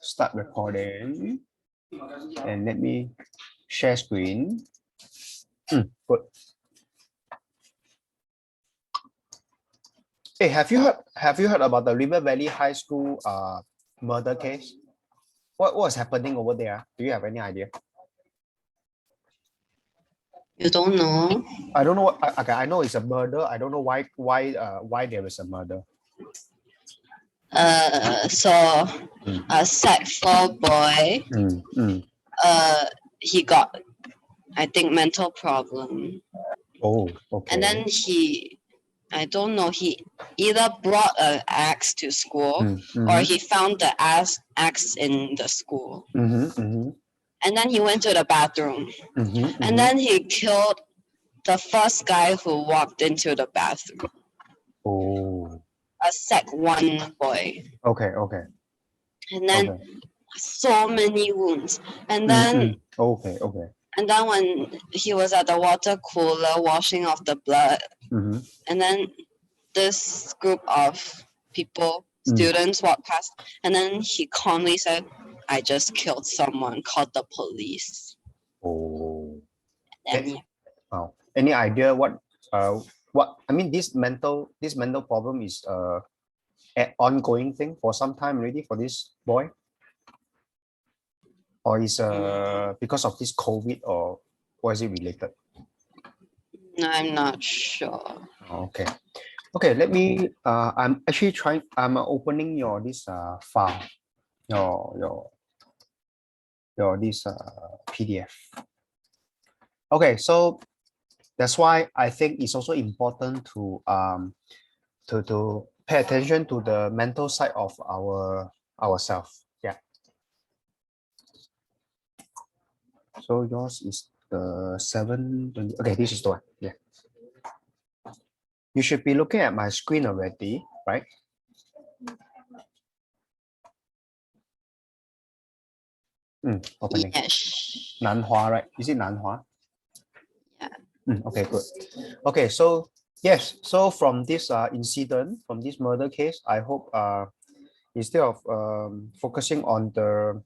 start recording. And let me share screen. Good. Hey, have you heard about the River Valley High School murder case? What was happening over there? Do you have any idea? You don't know? I don't know what. Okay, I know it's a murder. I don't know why there is a murder. So a Sec 4 boy, he got, I think, mental problem. Oh, okay. And then I don't know, he either brought an axe to school or he found the axe in the school. And then he went to the bathroom. And then he killed the first guy who walked into the bathroom. Oh. A Sec 1 boy. Okay. And then so many wounds. And then Okay. And then when he was at the water cooler washing off the blood, and then this group of people, students, walked past, and then he calmly said, "I just killed someone. Called the police." Oh. Any idea what I mean? This mental problem is an ongoing thing for some time already for this boy, or is because of this COVID, or is it related? I'm not sure. Okay, let me I'm actually I'm opening your this file, your this PDF. Okay, so that's why I think it's also important to pay attention to the mental side of ourselves. Yeah. So yours is the 720. Okay, this is the one. Yeah. You should be looking at my screen already, right? Opening. Yes. Nanhua, right? Is it Nanhua? Yeah. Okay, good. Okay, so yes, so from this incident, from this murder case, I hope instead of focusing on the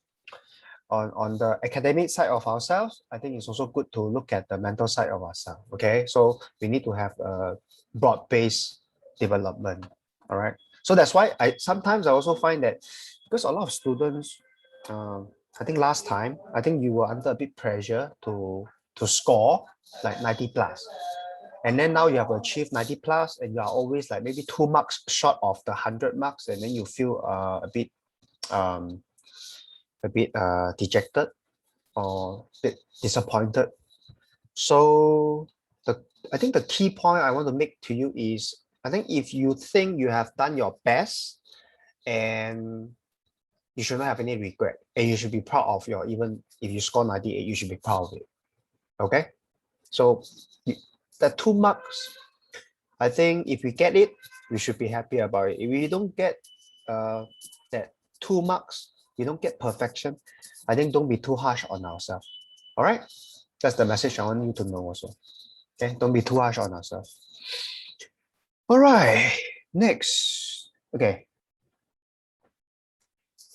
academic side of ourselves, I think it's also good to look at the mental side of ourselves. Okay, so we need to have a broad-based development. All right, so that's why I sometimes I also find that because a lot of students, I think last time I think you were under a bit pressure to score like 90 plus, and then now you have achieved 90 plus, and you are always like maybe 2 marks short of the 100 marks, and then you feel a bit dejected or a bit disappointed. So I think the key point I want to make to you is, I think if you think you have done your best, and you should not have any regret, and you should be proud of even if you score 98, you should be proud of it. Okay, so the 2 marks, I think if we get it, we should be happy about it. If we don't get that 2 marks, you don't get perfection, I think don't be too harsh on ourselves. All right, that's the message I want you to know also. Okay, don't be too harsh on ourselves. All right, next. Okay,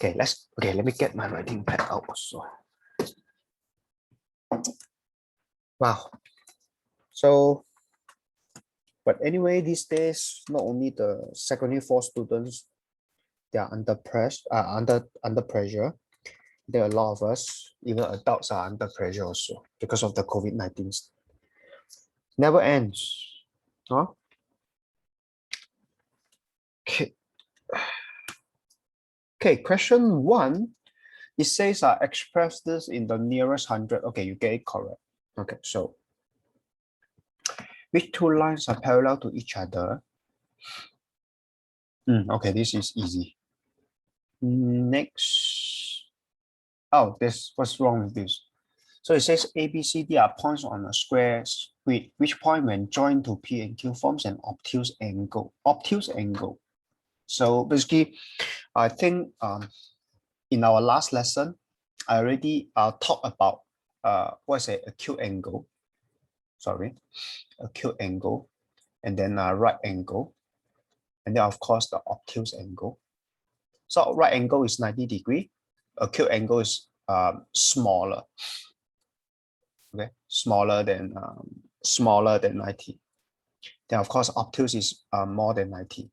let me get my writing pad out also. Wow. So, but anyway, these days, not only the secondary 4 students, they are under pressure. There are a lot of us, even adults, are under pressure also because of the COVID-19. Never ends. Huh? Okay, question 1. It says express this in the nearest 100. Okay, you get it correct. Okay, so which 2 lines are parallel to each other? Okay, this is easy. Next. Oh, what's wrong with this? So it says A, B, C, D are points on a square grid. Which point when joined to P and Q forms an obtuse angle? Obtuse angle. So basically, I think in our last lesson, I already talked about what's an acute angle. Sorry, acute angle, and then right angle, and then of course the obtuse angle. So right angle is 90 degree, acute angle is smaller. Okay, smaller than 90. Then of course obtuse is more than 90.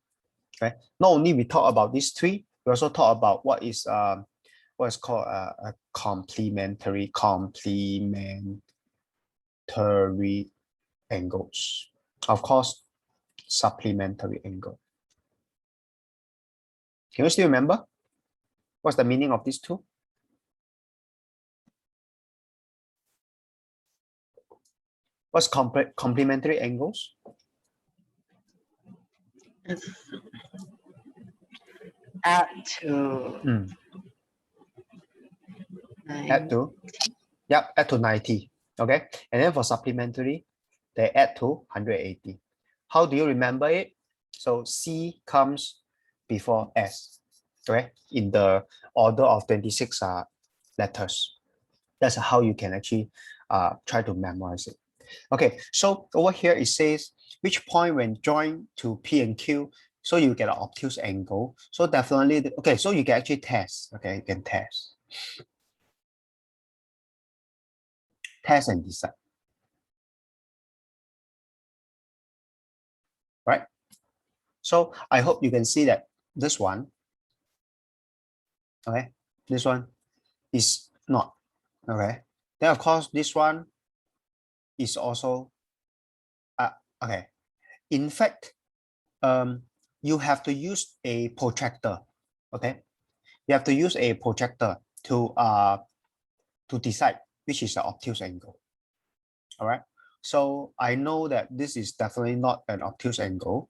Okay, not only we talk about these three, we also talk about what is called a complementary angles. Of course, supplementary angle. Can you still remember what's the meaning of these two? What's complementary angles? Add to add to 90. Okay, and then for supplementary, they add to 180. How do you remember it? So C comes before S, okay, in the order of 26 letters. That's how you can actually try to memorize it. Okay, so over here it says which point when joined to P and Q, so you get an obtuse angle. So definitely, okay, so you can actually test. Okay, you can test and decide. Right? So I hope you can see that this one, okay, this one is not, okay. Then of course this one is also, okay. In fact, you have to use a protractor, okay. You have to use a protractor to decide which is the obtuse angle. All right. So I know that this is definitely not an obtuse angle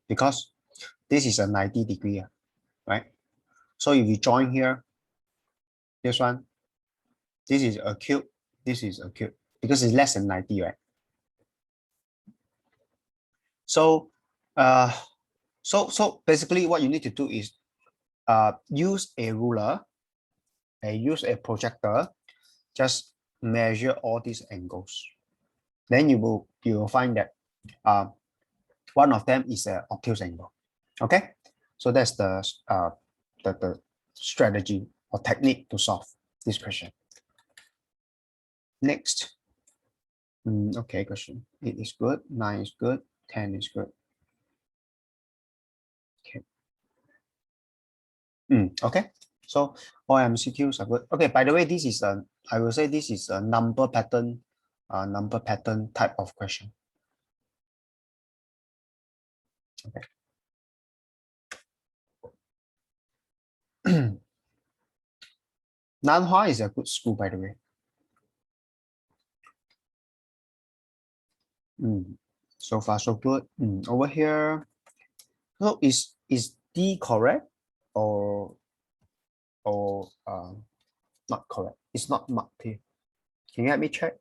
because this is a 90 degree, right? So if you join here, this one, this is acute, this is acute because it's less than 90, right? So, so basically what you need to do is use a ruler and use a projector, just measure all these angles. Then you will find that one of them is an obtuse angle. Okay, so that's the strategy or technique to solve this question. Next, okay, question 8 is good, 9 is good, 10 is good. Okay. Okay, so all MCQs are good. Okay, by the way, this is I will say this is a number pattern type of question. Okay. Nanhua is a good school, by the way. So far so good. Over here, so is D correct or not correct? It's not marked here. Can you help me check?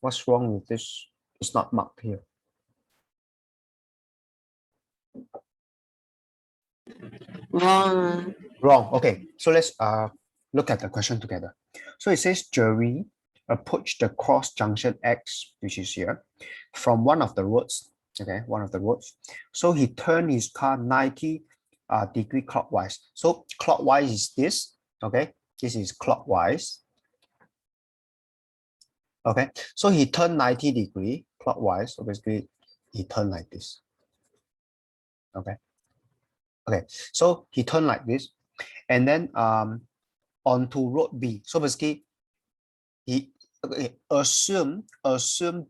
What's wrong with this? It's not marked here. Wrong. Wrong. Okay, so let's look at the question together. So it says Jerry approached the cross junction X, which is here, from one of the roads. Okay, one of the roads. So he turned his car 90 degree clockwise. So clockwise is this. Okay, this is clockwise. Okay, so he turned 90 degree clockwise. So basically, he turned like this. Okay. Okay, so he turned like this, and then onto road B. So basically, he assume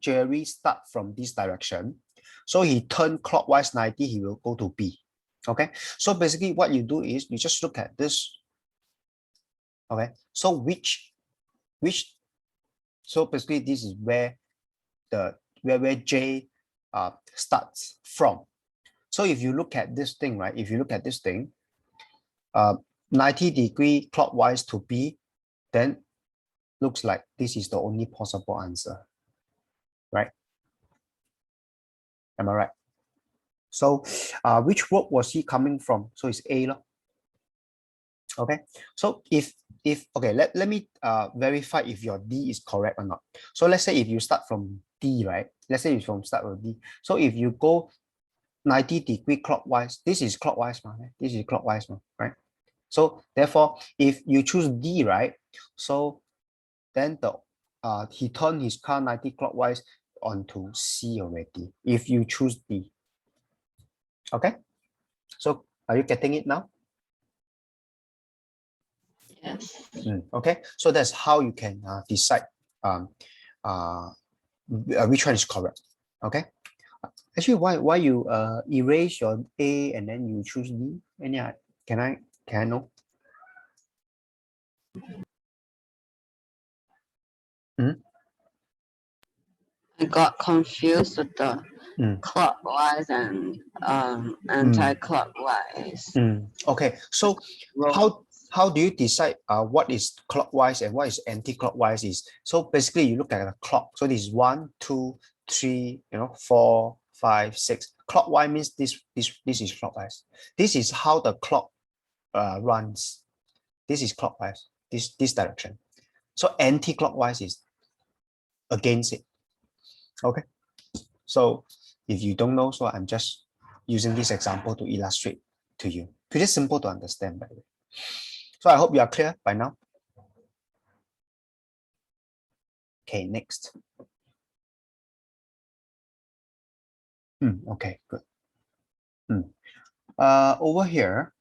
Jerry start from this direction. So he turned clockwise 90, he will go to B. Okay, so basically what you do is you just look at this. Okay, so which so basically this is where where J starts from. So if you look at this thing, right? If you look at this thing, 90 degree clockwise to B, then looks like this is the only possible answer, right? Am I right? So which road was he coming from? So it's A. Okay, so if okay, let me verify if your D is correct or not. So let's say if you start from D, right? Let's say you start with D. So if you go 90 degree clockwise, this is clockwise, this is clockwise, right? So therefore, if you choose D, right? So then he turned his car 90 clockwise onto C already, if you choose D. Okay, so are you getting it now? Yes. Okay, so that's how you can decide which one is correct. Okay, actually, why you erase your A and then you choose D? Any can I know? I got confused with the clockwise and anti-clockwise. Okay, so how do you decide what is clockwise and what is anti-clockwise? Is so basically you look at the clock. So this is 1, 2, 3, 4, 5, 6. Clockwise means this is clockwise. This is how the clock runs. This is clockwise. This direction. So anti-clockwise is against it. Okay. So if you don't know, so I'm just using this example to illustrate to you. Pretty simple to understand, by the way. So I hope you are clear by now. Okay, next. Okay, good. Over here.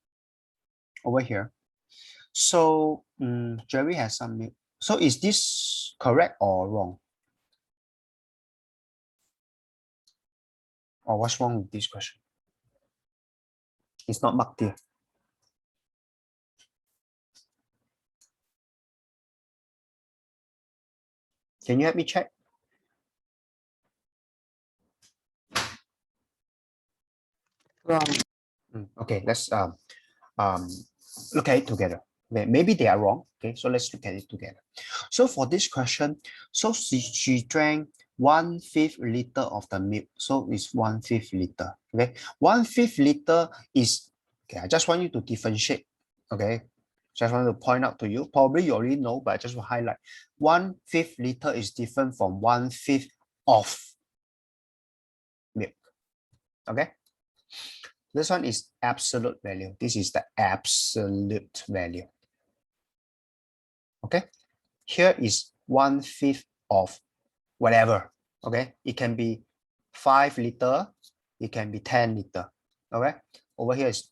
So Jerry has some. So is this correct or wrong? Or what's wrong with this question? It's not marked here. Can you help me check? Wrong. Okay, let's look at it together. Maybe they are wrong. Okay, so let's look at it together. So for this question, so she drank 1/5 liter of the milk. So it's 1/5 liter. Okay, 1/5 liter is okay. I just want you to differentiate. Okay, just want to point out to you. Probably you already know, but I just will highlight. 1/5 liter is different from 1/5 of milk. Okay. This one is absolute value. This is the absolute value. Okay. Here is 1/5 of whatever. Okay. It can be 5 liter. It can be 10 liter. Okay. Over here is,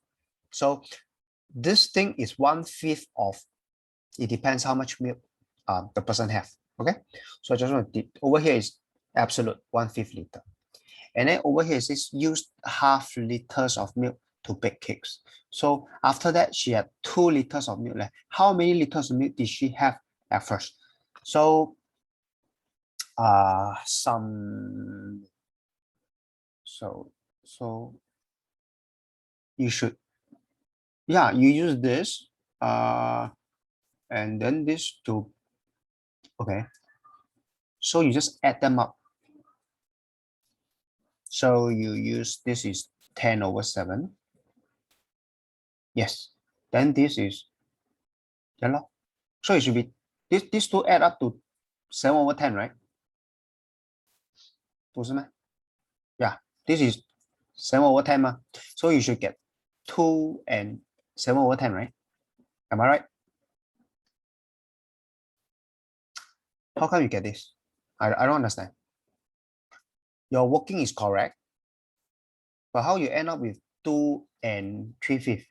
so this thing is 1/5 of, it depends how much milk the person have. Okay. So I just want to, over here is absolute 1/5 liter. And then over here is this used 1/2 liters of milk to bake cakes. So after that, she had 2 liters of milk left. How many liters of milk did she have at first? So so you should, yeah, you use this and then this to, okay, so you just add them up. So you use, this is 10/7. Yes, then this is, yeah, so it should be, these two add up to 7/10, right? Yeah, this is 7/10. So you should get 2 and 7/10, right? Am I right? How come you get this? I don't understand. Your working is correct, but how you end up with 2 and 3/5?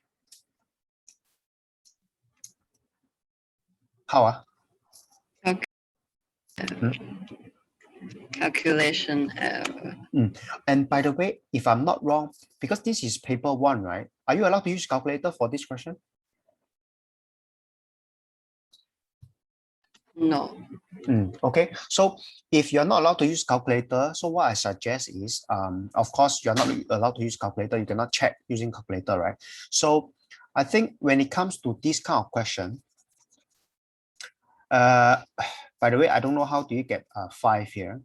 How? Calculation error. And by the way, if I'm not wrong, because this is paper 1, right? Are you allowed to use calculator for this question? No. Okay, so if you're not allowed to use calculator, so what I suggest is, of course, you're not allowed to use calculator. You cannot check using calculator, right? So I think when it comes to this kind of question, by the way, I don't know how do you get 5 here,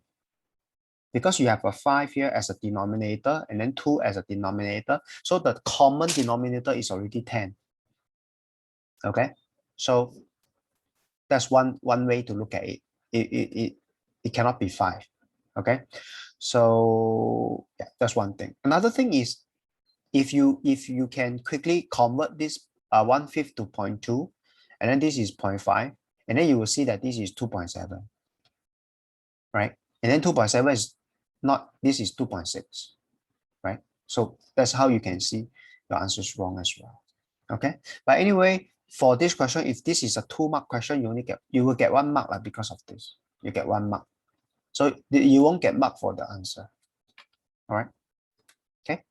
because you have a 5 here as a denominator and then 2 as a denominator. So the common denominator is already 10. Okay, so that's one way to look at it. It cannot be 5. Okay, so yeah, that's one thing. Another thing is, if you can quickly convert this 1/5 to 0.2, and then this is 0.5, and then you will see that this is 2.7, right? And then 2.7 is not, this is 2.6, right? So that's how you can see your answer is wrong as well. Okay, but anyway, for this question, if this is a 2-mark question, you will get 1 mark because of this. You get 1 mark. So you won't get mark for the answer. All right. Okay.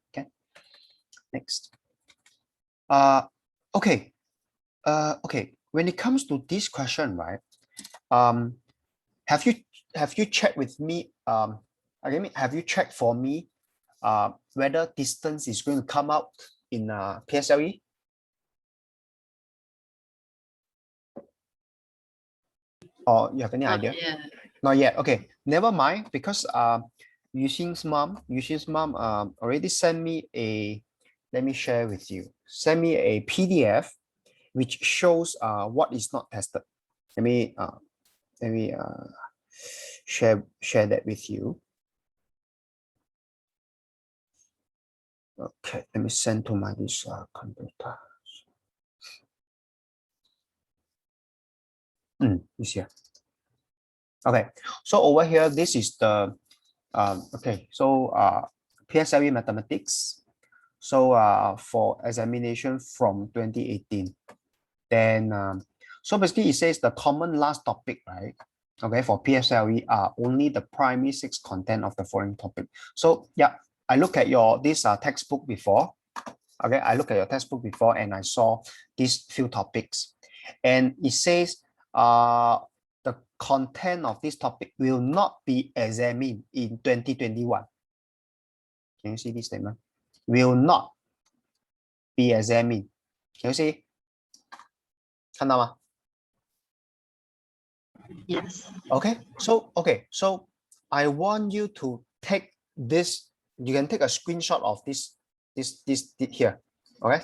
Next. Okay. Okay. When it comes to this question, right? Have you checked with me? Have you checked for me whether distance is going to come out in PSLE? Or you have any idea? Not yet. Okay, never mind, because Yuxin's mom already sent me a, let me share with you, send me a PDF which shows what is not tested. Let me share that with you. Okay, let me send to my this computer. This here. Okay, so over here, this is the okay. So PSLE mathematics. So for examination from 2018, then so basically it says the common last topic, right? Okay, for PSLE are only the primary 6 content of the following topic. So yeah, I look at your this textbook before. Okay, I look at your textbook before and I saw these few topics, and it says the content of this topic will not be examined in 2021. Can you see this statement? Will not be examined. Can you see? 看到吗? Yes. Okay, so I want you to take this. You can take a screenshot of this here. Okay,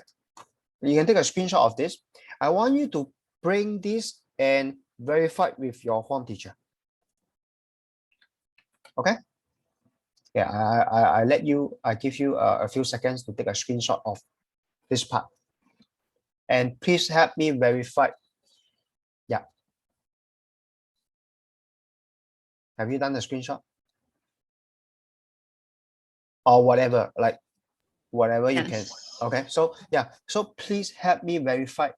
you can take a screenshot of this. I want you to bring this and verify with your form teacher. Okay. Yeah, I give you a few seconds to take a screenshot of this part, and please help me verify. Yeah. Have you done the screenshot? Or whatever, like whatever you can. Okay, so yeah, so please help me verify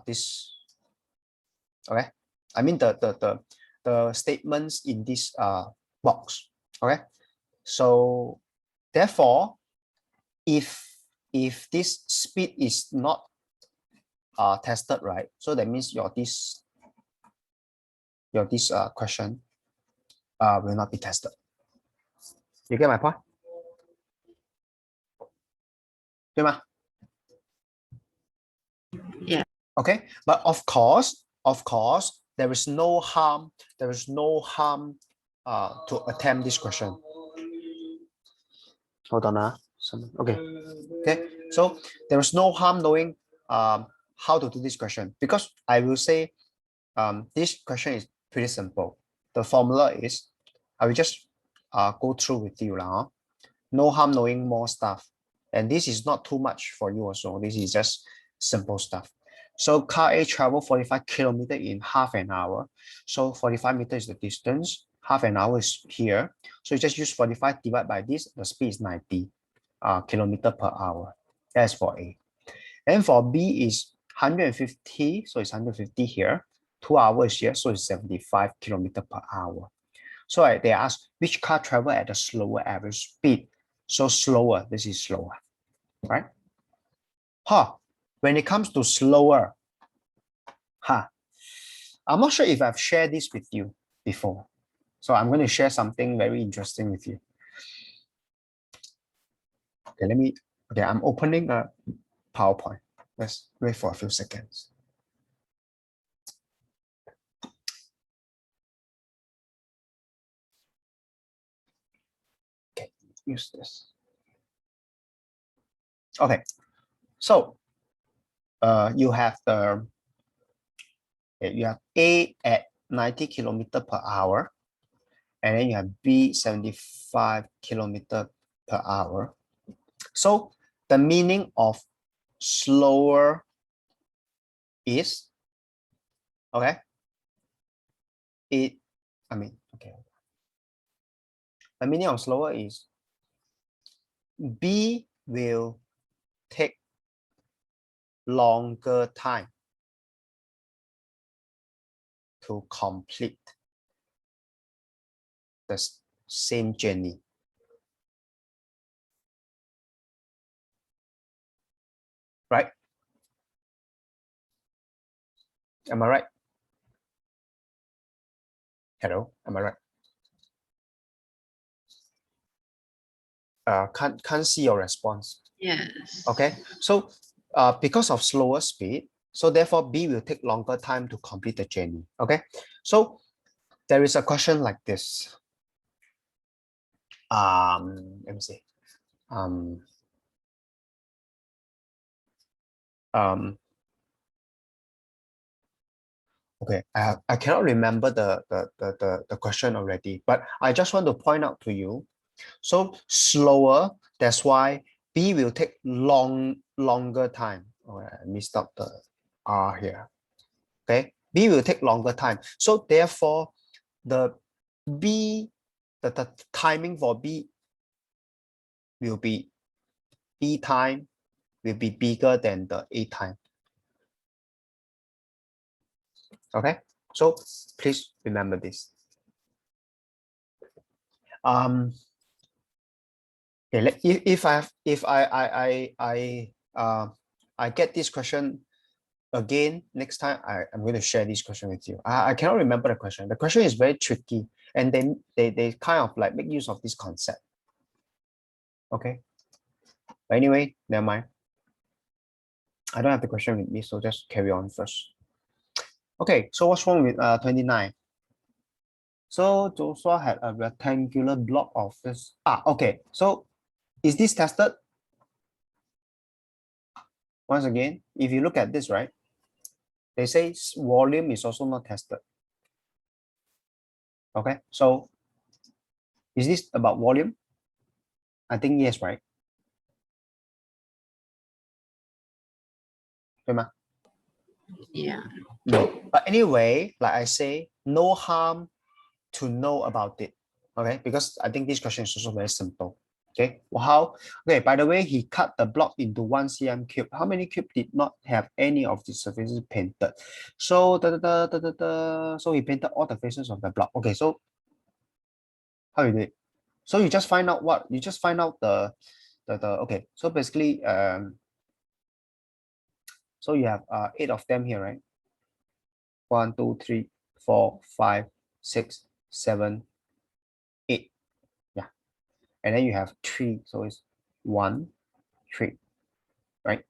this. Okay, I mean the statements in this box. Okay, so therefore, if this speed is not tested, right, so that means your this question will not be tested. You get my point? 对吗? Yeah. Okay, but of course, there is no harm to attempt this question. Hold on. Okay. So there is no harm knowing how to do this question, because I will say this question is pretty simple. The formula is, I will just go through with you now. No harm knowing more stuff, and this is not too much for you also. This is just simple stuff. So car A travel 45 kilometers in half an hour. So 45 meters is the distance. Half an hour is here. So you just use 45 divided by this. The speed is 90 kilometers per hour. That's for A. And for B is 150. So it's 150 here. 2 hours here. So it's 75 kilometers per hour. So they ask which car travel at a slower average speed. So slower. This is slower, right? When it comes to slower, I'm not sure if I've shared this with you before. So I'm going to share something very interesting with you. Okay, I'm opening a PowerPoint. Let's wait for a few seconds. Okay, use this. Okay, so you have you have A at 90 kilometers per hour, and then you have B 75 kilometers per hour. So the meaning of slower is, okay, okay. The meaning of slower is B will take longer time to complete the same journey. Right? Am I right? Hello, am I right? Can't see your response. Yes. Okay, so because of slower speed, so therefore B will take longer time to complete the journey. Okay, so there is a question like this. Let me see. Okay, I cannot remember the question already, but I just want to point out to you. So slower, that's why B will take longer time. Oh, I missed out the R here. Okay, B will take longer time. So therefore, the timing for B will be B time will be bigger than the A time. Okay, so please remember this. Okay, I get this question again next time, I'm going to share this question with you. I cannot remember the question. The question is very tricky, and then they kind of like make use of this concept. Okay, but anyway, never mind. I don't have the question with me, so just carry on first. Okay, so what's wrong with 29? So Joshua had a rectangular block of this. Okay, so is this tested? Once again, if you look at this, right, they say volume is also not tested. Okay, so is this about volume? I think yes, right? Yeah. No. But anyway, like I say, no harm to know about it. Okay, because I think this question is also very simple. Okay, well, how? Okay, by the way, he cut the block into 1 cm cube. How many cube did not have any of the surfaces painted? So so he painted all the faces of the block. Okay, so how you do it? So you just find out what? You just find out the okay. So basically, so you have 8 of them here, right? 1, 2, 3, 4, 5, 6, 7, 8. Yeah. And then you have 3. So it's 1, 3, right?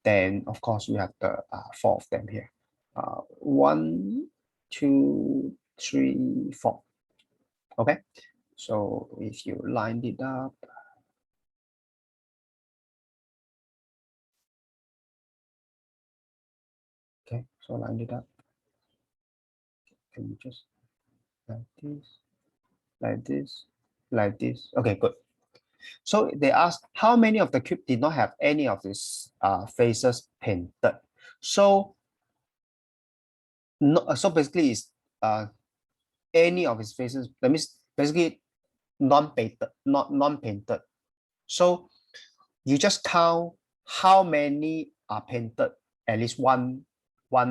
Then of course you have the 4 of them here. 1, 2, 3, 4. Okay. So if you line it up, okay, so line it up. Can you just like this, like this, like this? Okay, good. So they asked how many of the cube did not have any of these faces painted. So no, so basically it's any of his faces. That means basically non-painted, not non-painted. So you just count how many are painted, at least one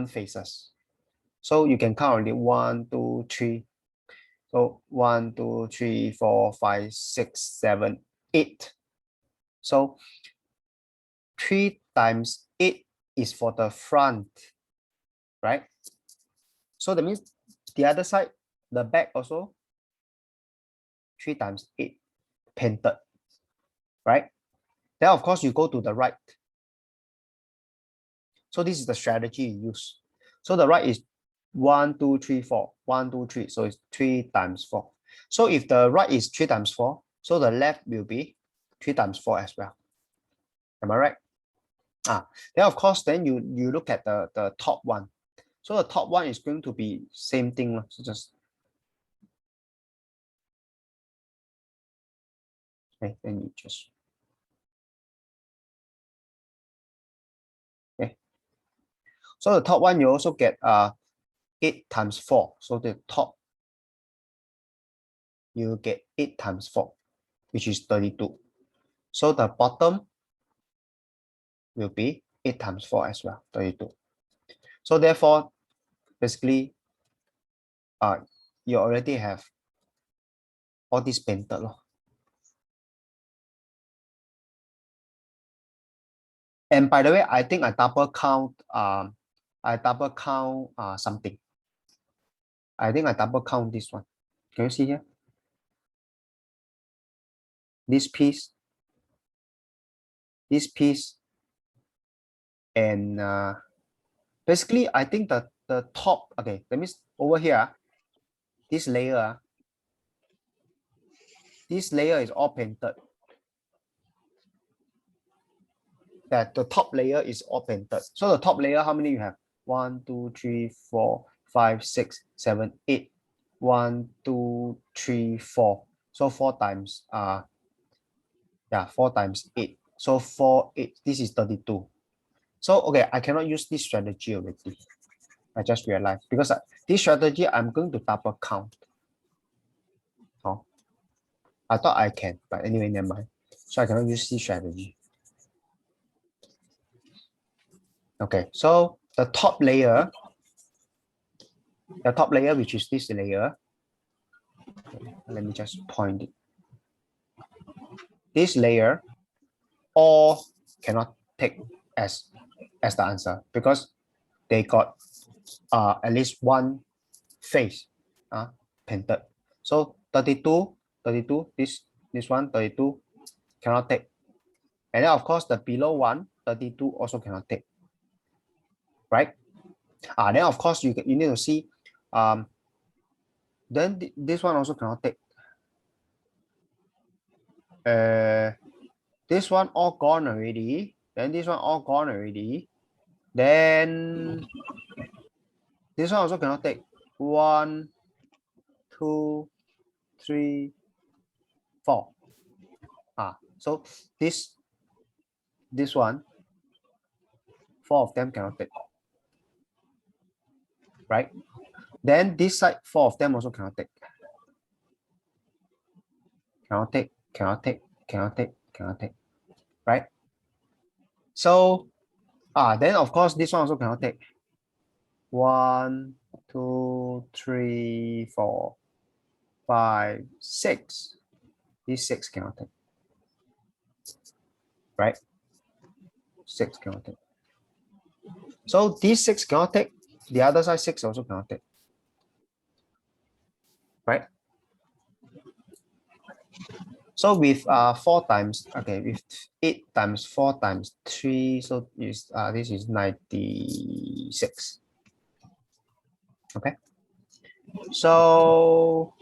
faces. So you can count already 1, 2, 3. So 1, 2, 3, 4, 5, 6, 7, 8. So 3 times 8 is for the front, right? So that means the other side, the back also 3 times 8 painted, right? Then of course you go to the right. So this is the strategy you use. So the right is 1, 2, 3, 4. 1, 2, 3. So it's 3 times 4. So if the right is 3 times 4, so the left will be 3 times 4 as well. Am I right? Then of course, then you look at the top one. So the top one is going to be same thing. So just okay, then you just okay. So the top one, you also get 8 times 4. So the top, you get 8 times 4, which is 32. So the bottom will be 8 times 4 as well, 32. So therefore, basically, you already have all this painted. And by the way, I think I double count something. I think I double count this one. Can you see here? This piece, and basically I think that the top, okay, that means over here, this layer is all painted. That the top layer is all painted. So the top layer, how many you have? 1, 2, 3, 4, 5, 6, 7, 8. 1, 2, 3, 4. So 4 times 4 times 8. So 4, 8. This is 32. So okay, I cannot use this strategy already. I just realized because this strategy I'm going to double count. Oh, I thought I can, but anyway, never mind. So I cannot use this strategy. Okay, so the top layer, which is this layer. Okay, let me just point it. This layer, all cannot take as the answer because they got at least one face painted. So 32, this one, 32 cannot take. And then of course the below one, 32 also cannot take. Right? Then of course you need to see then this one also cannot take. This one all gone already. Then this one all gone already. Then this one also cannot take. 1, 2, 3, 4. So this one, 4 of them cannot take. Right? Then this side, 4 of them also cannot take. Cannot take, cannot take, cannot take, cannot take. Right? So then of course this one also cannot take. 1, 2, 3, 4, 5, 6. These 6 cannot take. Right? 6 cannot take. So these 6 cannot take. The other side 6 also cannot take. Right? So with 4 times, okay, with 8 times 4 times 3, so is this is 96. Okay. So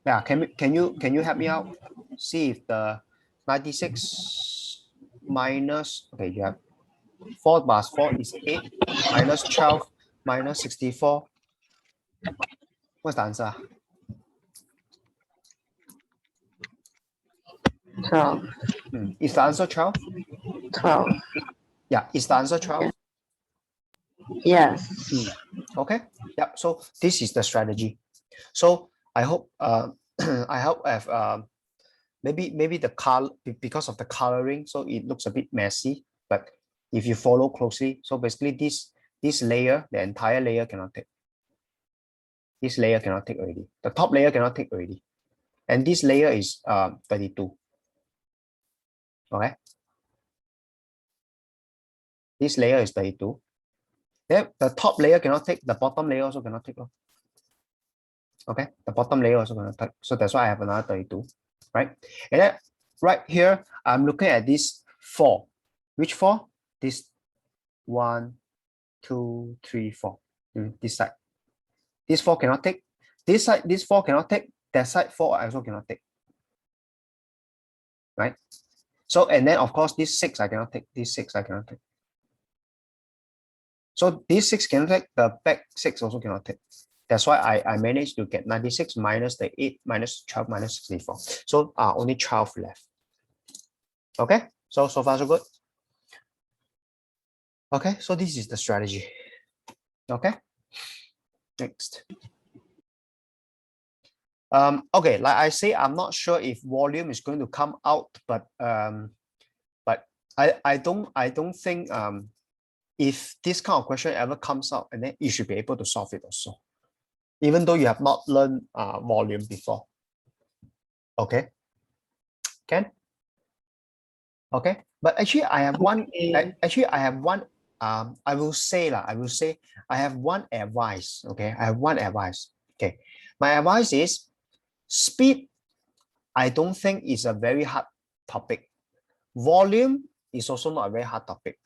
yeah, can you help me out? See if the 96 minus, okay, you have 4 plus 4 is 8 minus 12 minus 64. What's the answer? 12. Is the answer 12? 12. Yeah, is the answer 12? Yes. Okay. Yeah. So this is the strategy. So I hope I hope I've maybe the color, because of the coloring, so it looks a bit messy. But if you follow closely, so basically this layer, the entire layer cannot take. This layer cannot take already. The top layer cannot take already, and this layer is 32. Okay. This layer is 32. Then the top layer cannot take. The bottom layer also cannot take. Okay, the bottom layer also cannot take. So that's why I have another 32. Right? And then right here, I'm looking at this 4. Which 4? This 1, 2, 3, 4. This side. This 4 cannot take. This side, this 4 cannot take. That side 4 also cannot take. Right? So, and then of course, this 6 I cannot take. This 6 I cannot take. So this 6 cannot take. The back 6 also cannot take. That's why I managed to get 96 minus the 8 minus 12 minus 64. So only 12 left. Okay, so far so good. Okay, so this is the strategy. Okay, next. Okay, like I say, I'm not sure if volume is going to come out, but I don't think if this kind of question ever comes out, and then you should be able to solve it also, even though you have not learned volume before. Okay, can? Okay, but actually I have one. Actually, I have one. I will say I have one advice. Okay, I have one advice. Okay, my advice is speed. I don't think is a very hard topic. Volume is also not a very hard topic.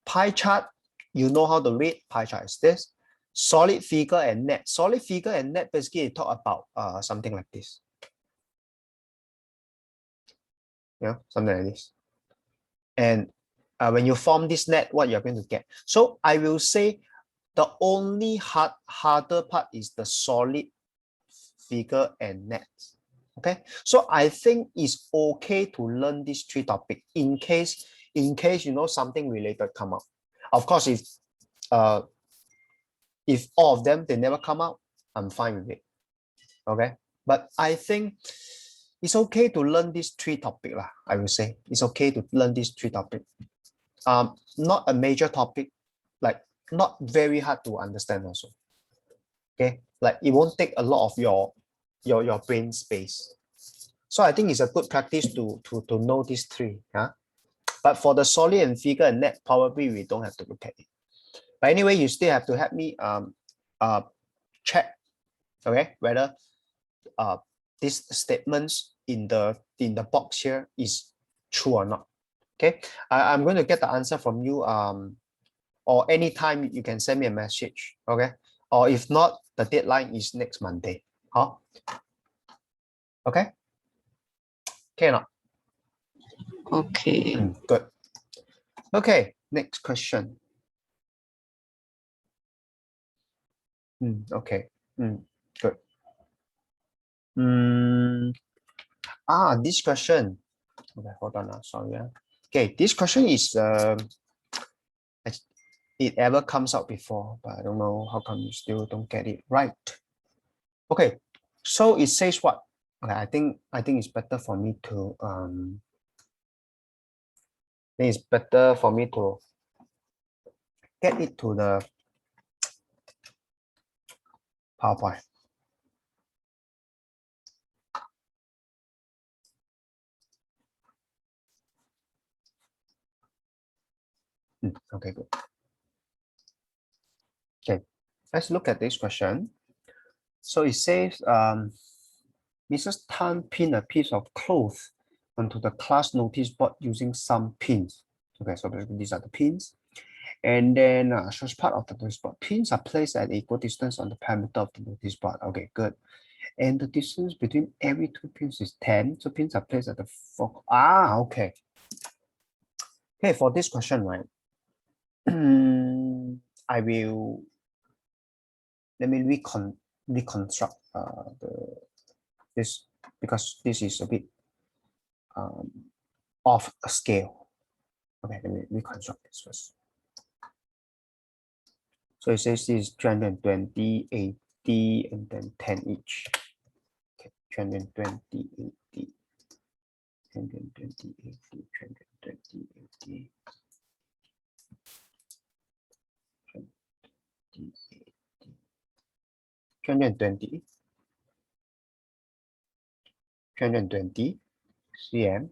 Pie chart, you know how to read. Pie chart is this. Solid figure and net. Solid figure and net basically talk about something like this. Yeah, something like this. And when you form this net, what you're going to get. So I will say the only harder part is the solid figure and net. Okay, so I think it's okay to learn these three topics in case you know something related come up. Of course, if all of them they never come out, I'm fine with it. Okay, but I think it's okay to learn these three topics lah. I will say it's okay to learn these three topics. Not a major topic, like not very hard to understand also. Okay, like it won't take a lot of your brain space. So I think it's a good practice to know these three. Huh? But for the solid and figure and net, probably we don't have to look at it. But anyway, you still have to help me check, okay, whether these statements in the box here is true or not. Okay, I'm going to get the answer from you or anytime you can send me a message. Okay, or if not, the deadline is next Monday. Huh? Okay. Okay or not? Okay. Good. Okay, next question. Okay. Good. This question. Okay, hold on. Sorry. Okay, this question is it ever comes out before, but I don't know how come you still don't get it right. Okay, so it says what? Okay, I think it's better for me to it's better for me to get it to the PowerPoint. Okay, good. Okay, let's look at this question. So it says, Mrs. Tan pinned a piece of cloth onto the class notice board using some pins. Okay, so these are the pins. And then shows part of the notice board. Pins are placed at equal distance on the perimeter of the notice board. Okay, good. And the distance between every two pins is 10. So pins are placed at the four. Okay. Okay, for this question, right? I will let me reconstruct this because this is a bit off a scale. Okay, let me reconstruct this first. So it says this is 320, 80, and then 10 each. Okay, 320, 80, 320, 80, 320, 80. 220, 220 cm,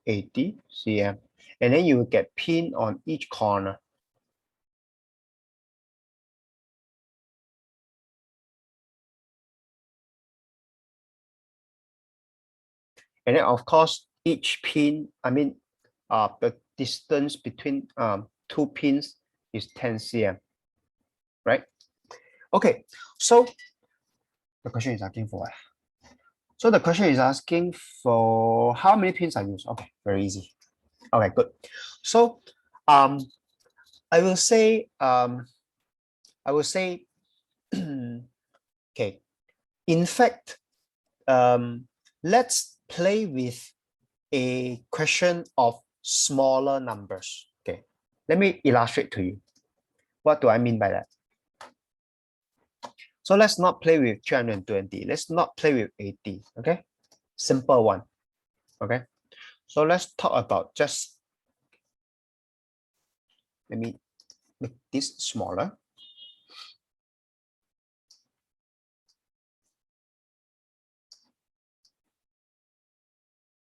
80 cm, and then you will get pin on each corner. And then of course, each pin, the distance between two pins is 10 cm, right? Okay, so the question is asking for what? So the question is asking for how many pins are used. Okay, very easy. Okay, good. So I will say okay. In fact, let's play with a question of smaller numbers. Okay, let me illustrate to you. What do I mean by that? So let's not play with 320. Let's not play with 80. Okay, simple one. Okay, so let's talk about just, let me make this smaller.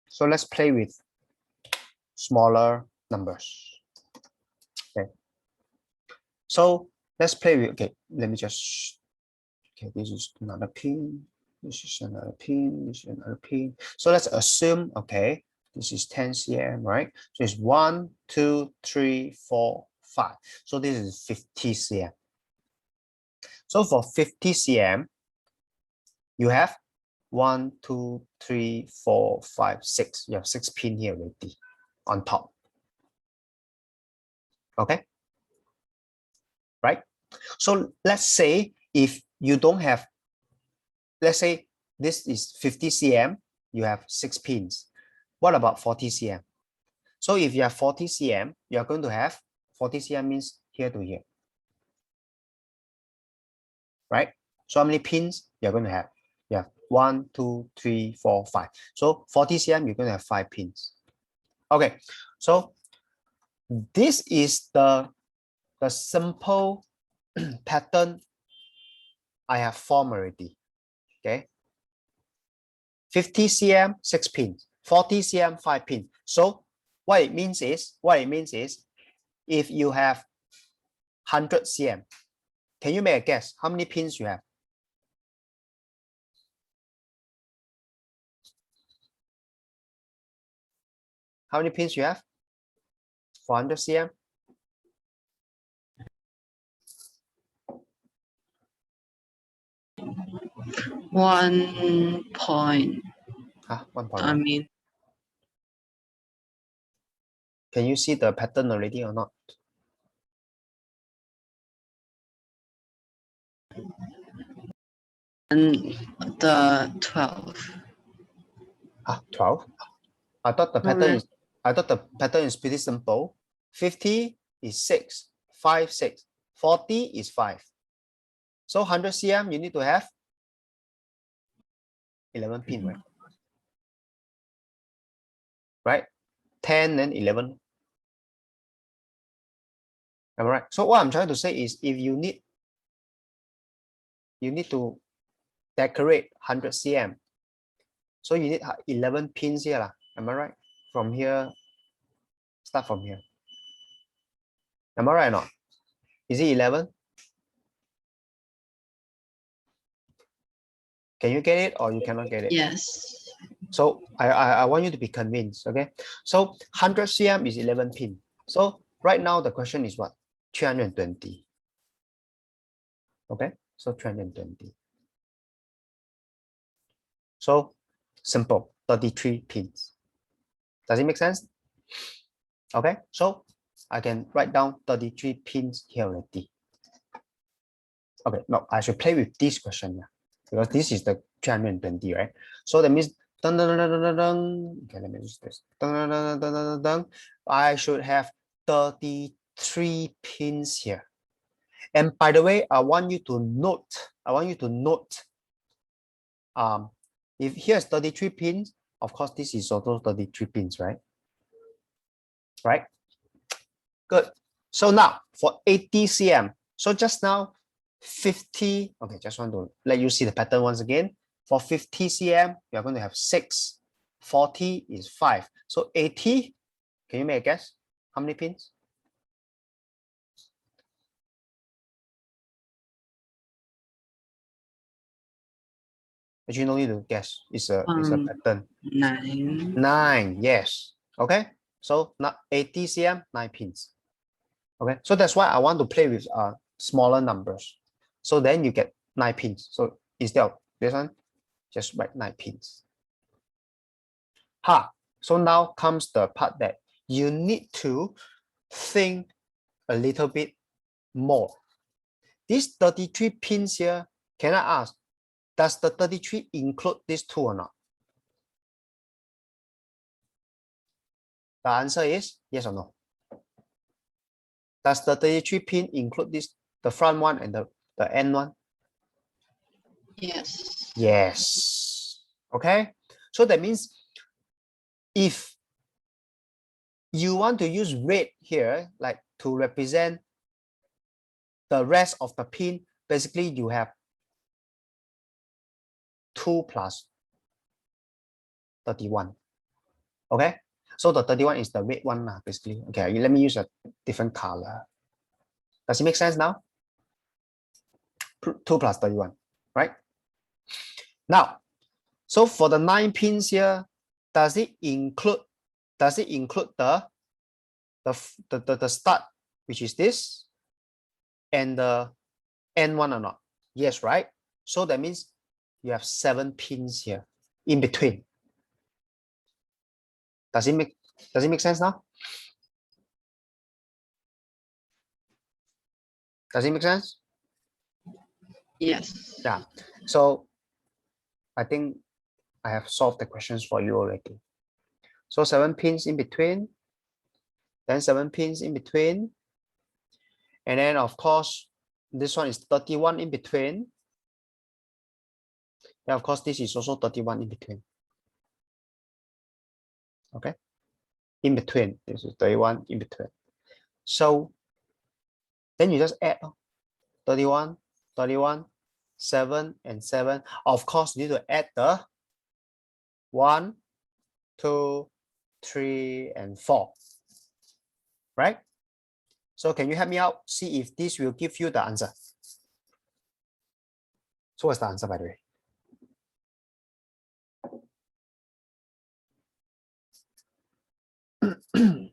So let's play with smaller numbers. Okay, so let's play with, okay, let me just, okay, this is another pin, this is another pin, this is another pin. So let's assume, okay, this is 10 cm, right? So it's 1, 2, 3, 4, 5. So this is 50 cm. So for 50 cm, you have 1, 2, 3, 4, 5, 6. You have 6 pins here already on top. Okay, right? So let's say if you don't have, let's say this is 50 cm, you have 6 pins. What about 40 cm? So if you have 40 cm, you are going to have 40 cm means here to here, right? So how many pins you're going to have? You have 1, 2, 3, 4, 5. So 40 cm, you're going to have 5 pins. Okay, so this is the simple pattern I have formed already. Okay, 50 cm, 6 pins, 40 cm, 5 pins. So what it means is, if you have 100 cm, can you make a guess how many pins you have? How many pins you have? 400 cm? One point. 1.1. I mean, Can you see the pattern already or not? and the 12. 12. I thought the pattern is, pretty simple. 50 is 6, 5, 6. 40 is 5. So 100 cm, you need to have 11 pin, right? Right? 10 and 11. Am I right? So what I'm trying to say is, if you need to decorate 100 cm. So you need 11 pins here. Am I right? From here, start from here. Am I right or not? Is it 11? Can you get it or you cannot get it? Yes. So I want you to be convinced, okay? So 100 cm is 11 pin. So right now the question is what? 320. Okay, so 320. So simple, 33 pins. Does it make sense? Okay, so I can write down 33 pins here already. Okay, no, I should play with this question, yeah, because this is the 320, right? So that means dun, dun, dun, dun, dun, dun. Okay, let me use this. Dun, dun, dun, dun, dun, dun, dun. I should have 33 pins here. And by the way, I want you to note, if here's 33 pins, of course, this is also 33 pins, right? Right? Good. So now for 80 cm, so just now 50, okay, just want to let you see the pattern once again. For 50 cm, you're going to have 6, 40 is 5. So 80, can you make a guess? How many pins? Actually, no need to guess. It's a pattern. 9. 9, yes. Okay, so not 80 cm, 9 pins. Okay, so that's why I want to play with smaller numbers. So then you get 9 pins. So instead of this one, just write 9 pins. So now comes the part that you need to think a little bit more. These 33 pins here, can I ask, does the 33 include these 2 or not? The answer is yes or no. Does the 33 pin include this, the front one and the end one? Yes. Yes. Okay. So that means if you want to use red here, like to represent the rest of the pin, basically you have 2 plus 31. Okay. So the 31 is the red one, basically. Okay, let me use a different color. Does it make sense now? 2 plus 31, right? Now, so for the 9 pins here, does it include the start, which is this, and the end one or not? Yes, right? So that means you have 7 pins here in between. Does it make sense now? Does it make sense? Yes. Yeah. So I think I have solved the questions for you already. So 7 pins in between, then 7 pins in between, and then of course this one is 31 in between. Yeah, of course this is also 31 in between. Okay, in between, this is 31 in between. So then you just add 31, 31, 7 and 7. Of course, you need to add the 1, 2, 3 and 4, right? So can you help me out? See if this will give you the answer. So what's the answer, by the way? Mm.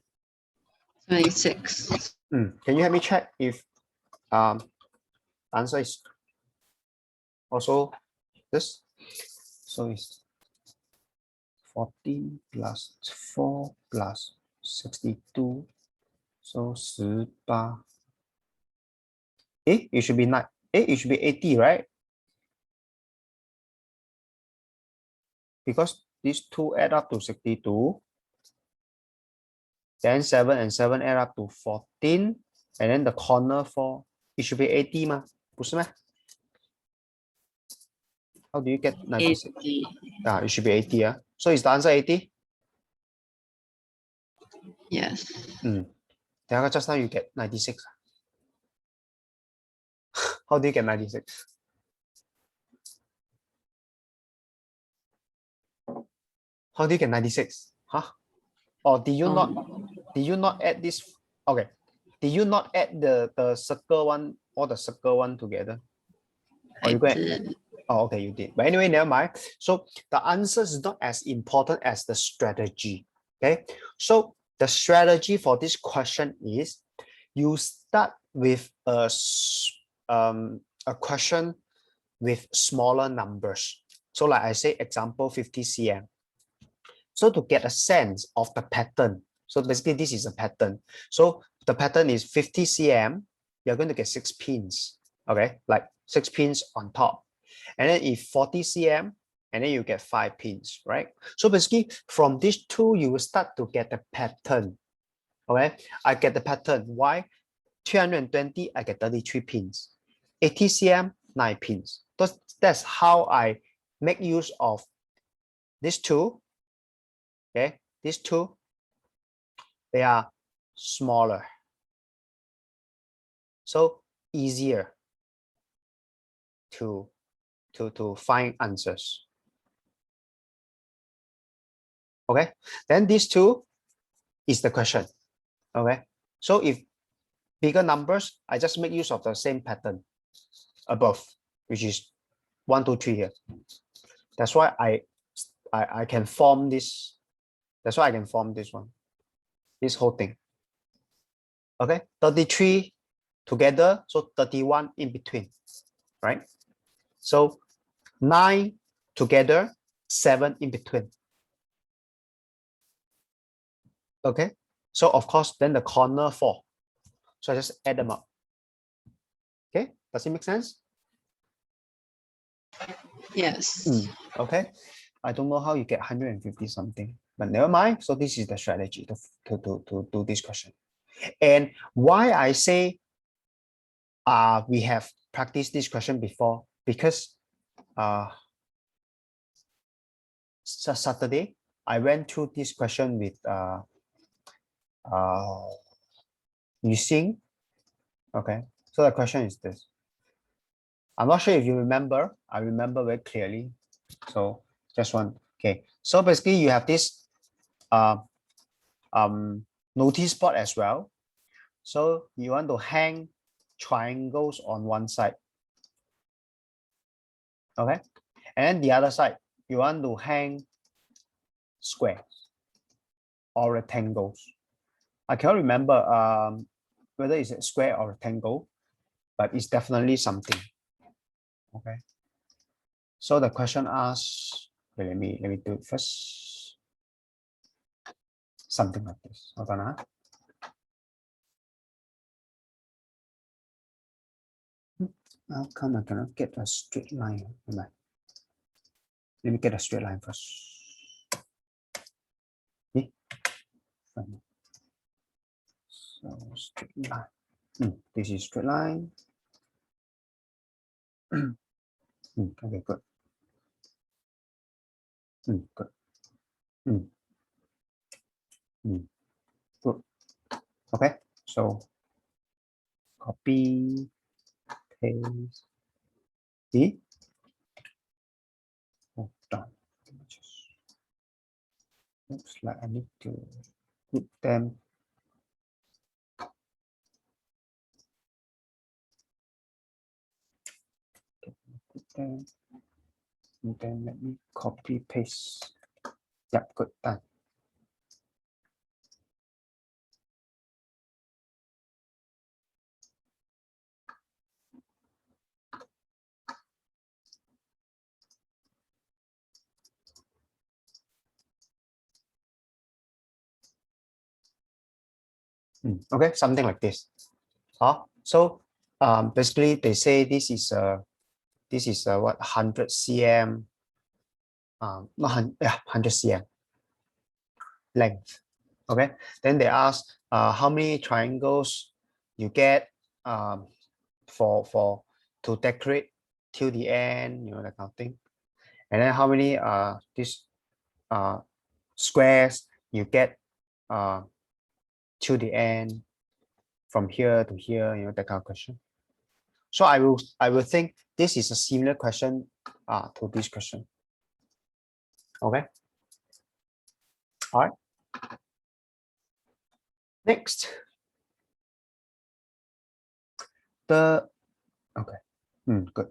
26. Can you help me check if answer is also this? So it's 14 plus 4 plus 62. So 18. It should be 9. It should be 80, right? Because these two add up to 62. Then 7 and 7 add up to 14. And then the corner 4, it should be 80 ma, 不是吗? How do you get 96? 80. It should be 80. So is the answer 80? Yes. Then just now you get 96. How do you get 96? How do you get 96? Huh? Or did you not add this? Okay. Did you not add the circle one or the circle one together? Or you did. Oh, okay, you did. But anyway, never mind. So the answer is not as important as the strategy. Okay. So the strategy for this question is you start with a question with smaller numbers. So like I say, example 50 cm. So to get a sense of the pattern, so basically this is a pattern. So the pattern is 50 cm, you're going to get 6 pins, okay? Like 6 pins on top. And then if 40 cm, and then you get 5 pins, right? So basically from these two, you will start to get the pattern, okay? I get the pattern. Why? 320, I get 33 pins. 80 cm, 9 pins. That's how I make use of these two. Okay, these two, they are smaller, so easier to find answers. Okay, then these two is the question. Okay, so if bigger numbers, I just make use of the same pattern above, which is 1, 2, 3 here. That's why I can form this. That's why I can form this one, this whole thing. Okay, 33 together, so 31 in between, right? So 9 together, 7 in between. Okay, so of course, then the corner 4. So I just add them up. Okay, does it make sense? Yes. Okay, I don't know how you get 150 something, but never mind. So this is the strategy to do this question. And why I say we have practiced this question before, because Saturday I went through this question with Yu Xing. Okay, so the question is this. I'm not sure if you remember. I remember very clearly. So just one. Okay, so basically you have this notice board as well. So you want to hang triangles on one side. Okay, and the other side you want to hang squares or rectangles. I cannot remember whether it's a square or rectangle, but it's definitely something. Okay. So the question asks, okay, let me do it first. Something like this. Hold on. How come I cannot get a straight line? Let me get a straight line first. Okay. So straight line. This is straight line. Okay, good. Good. Good. Okay, so copy, paste. See? Hold on. Looks like I need to put them. Put them. And then let me copy paste. Yep, good, done. Okay, something like this. So basically they say this is what 100 cm, not 100 cm length. Okay, then they ask how many triangles you get for to decorate till the end, that kind of thing, and then how many this squares you get till the end from here to here, that kind of question. So I will think this is a similar question to this question. Okay. All right. Next. Okay. Good.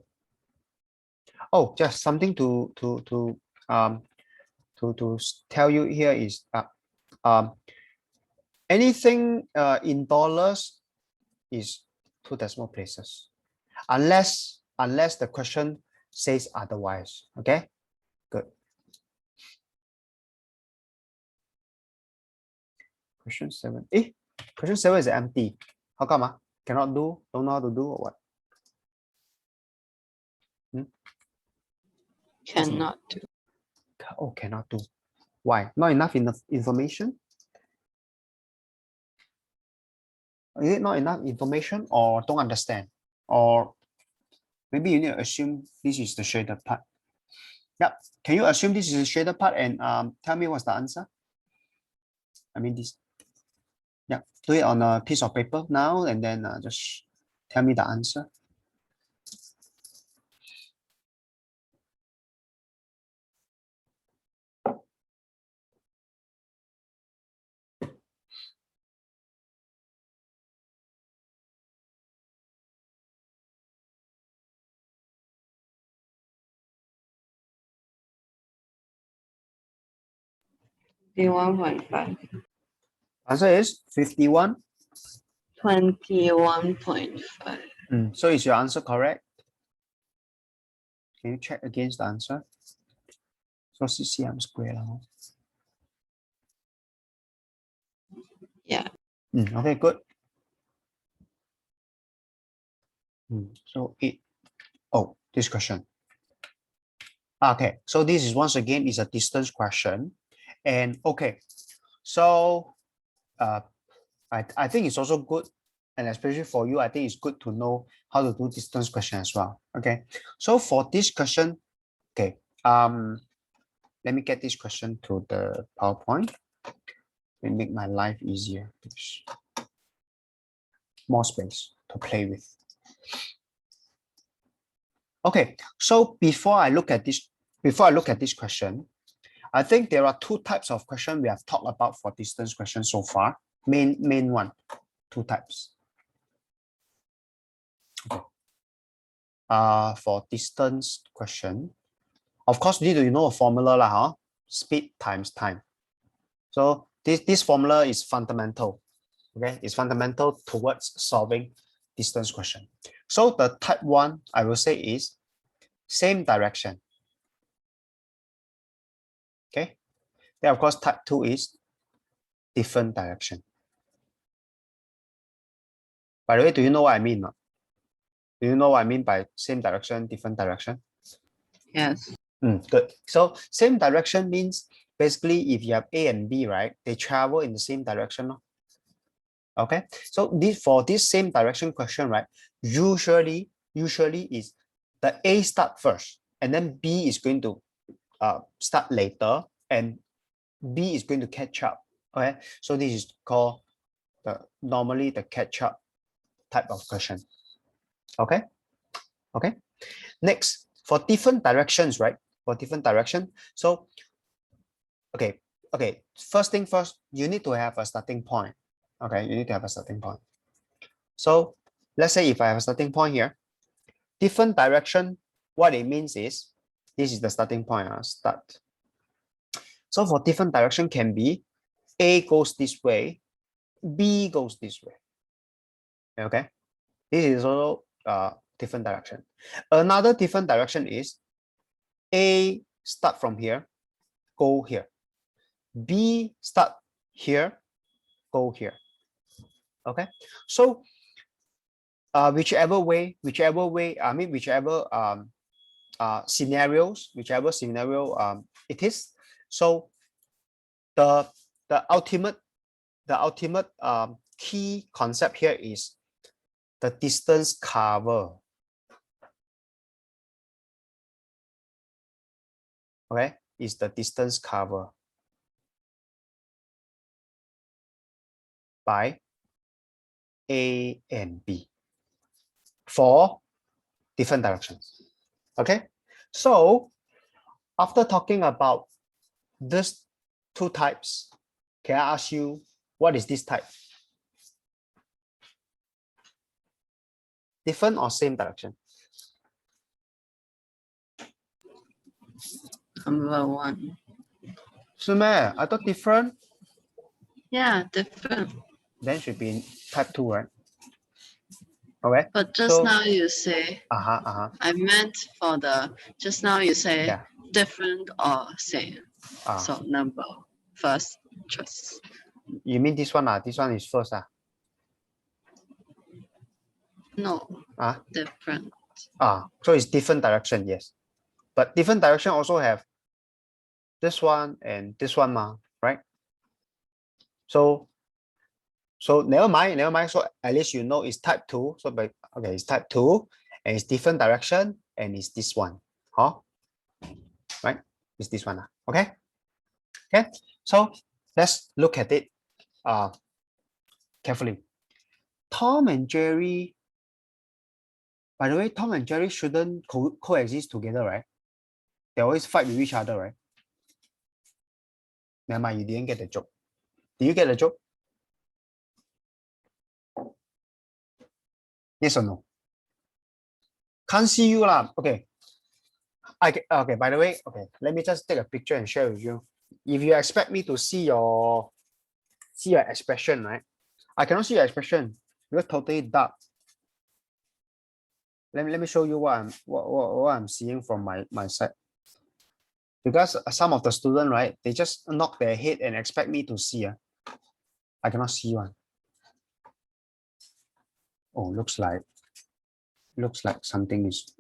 Oh, just something to tell you here is anything in dollars is 2 decimal places, unless the question says otherwise. Okay, good. Question 7. Question 7 is empty. How come? Cannot do? Don't know how to do or what? Cannot do. Oh, cannot do. Why? Not enough information? Is it not enough information, or don't understand? Or maybe you need to assume this is the shaded part. Yep. Can you assume this is the shaded part and tell me what's the answer? I mean this. Yeah, do it on a piece of paper now and then just tell me the answer. Be 1.5. Answer is 51. 21.5. So is your answer correct? Can you check against the answer? So CCM square. Yeah. Okay, good. So this question. Okay, so this is once again is a distance question, and okay, so I think it's also good, and especially for you, I think it's good to know how to do distance question as well. Okay, so for this question, okay, let me get this question to the PowerPoint. It make my life easier. More space to play with. Okay, so before I look at this question, I think there are two types of question we have talked about for distance question so far. Main one, two types. Okay. For distance question, of course, you need to know a formula lah, huh? Speed times time. So this formula is fundamental. Okay, it's fundamental towards solving distance question. So the type 1, I will say, is same direction. Okay, then of course type 2 is different direction. By the way, do you know what I mean? Do you know what I mean by same direction, different direction? Yes. Good. So same direction means basically if you have A and B, right, they travel in the same direction. Okay, so for this same direction question, right, usually is the A start first, and then B is going to start later, and B is going to catch up. Okay, so this is called normally the catch up type of question. Okay, next, for different directions, right, for different direction, so okay, first thing first, you need to have a starting point. Okay, you need to have a starting point. So let's say if I have a starting point here, different direction, what it means is this is the starting point. Start. So for different direction can be A goes this way, B goes this way. Okay, this is also different direction. Another different direction is A start from here, go here. B start here, go here. Okay, so whichever scenario it is. So the ultimate key concept here is the distance cover. Okay, is the distance cover by A and B for different directions. Okay, so after talking about these two types, can I ask you, what is this type? Different or same direction? Number 1. I thought different. Yeah, different. Then should be type 2, right? Okay. But just now you say, I meant for just now you say different or same. So number first choice. You mean this one? This one is first. No. Different. So it's different direction, yes. But different direction also have this one and this one, right? So never mind. So at least you know it's type 2. So okay, it's type 2 and it's different direction and it's this one. Right? It's this one. Okay. So let's look at it carefully. Tom and Jerry. By the way, Tom and Jerry shouldn't coexist together, right? They always fight with each other, right? Never mind, you didn't get the joke. Did you get the joke? Yes or no? Can't see you lah. Okay. Okay, by the way, okay, let me just take a picture and share with you. If you expect me to see your expression, right? I cannot see your expression. You're totally dark. Let me show you what I'm seeing from my side. Because some of the students, right, they just knock their head and expect me to see. I cannot see one. Oh, looks like something is.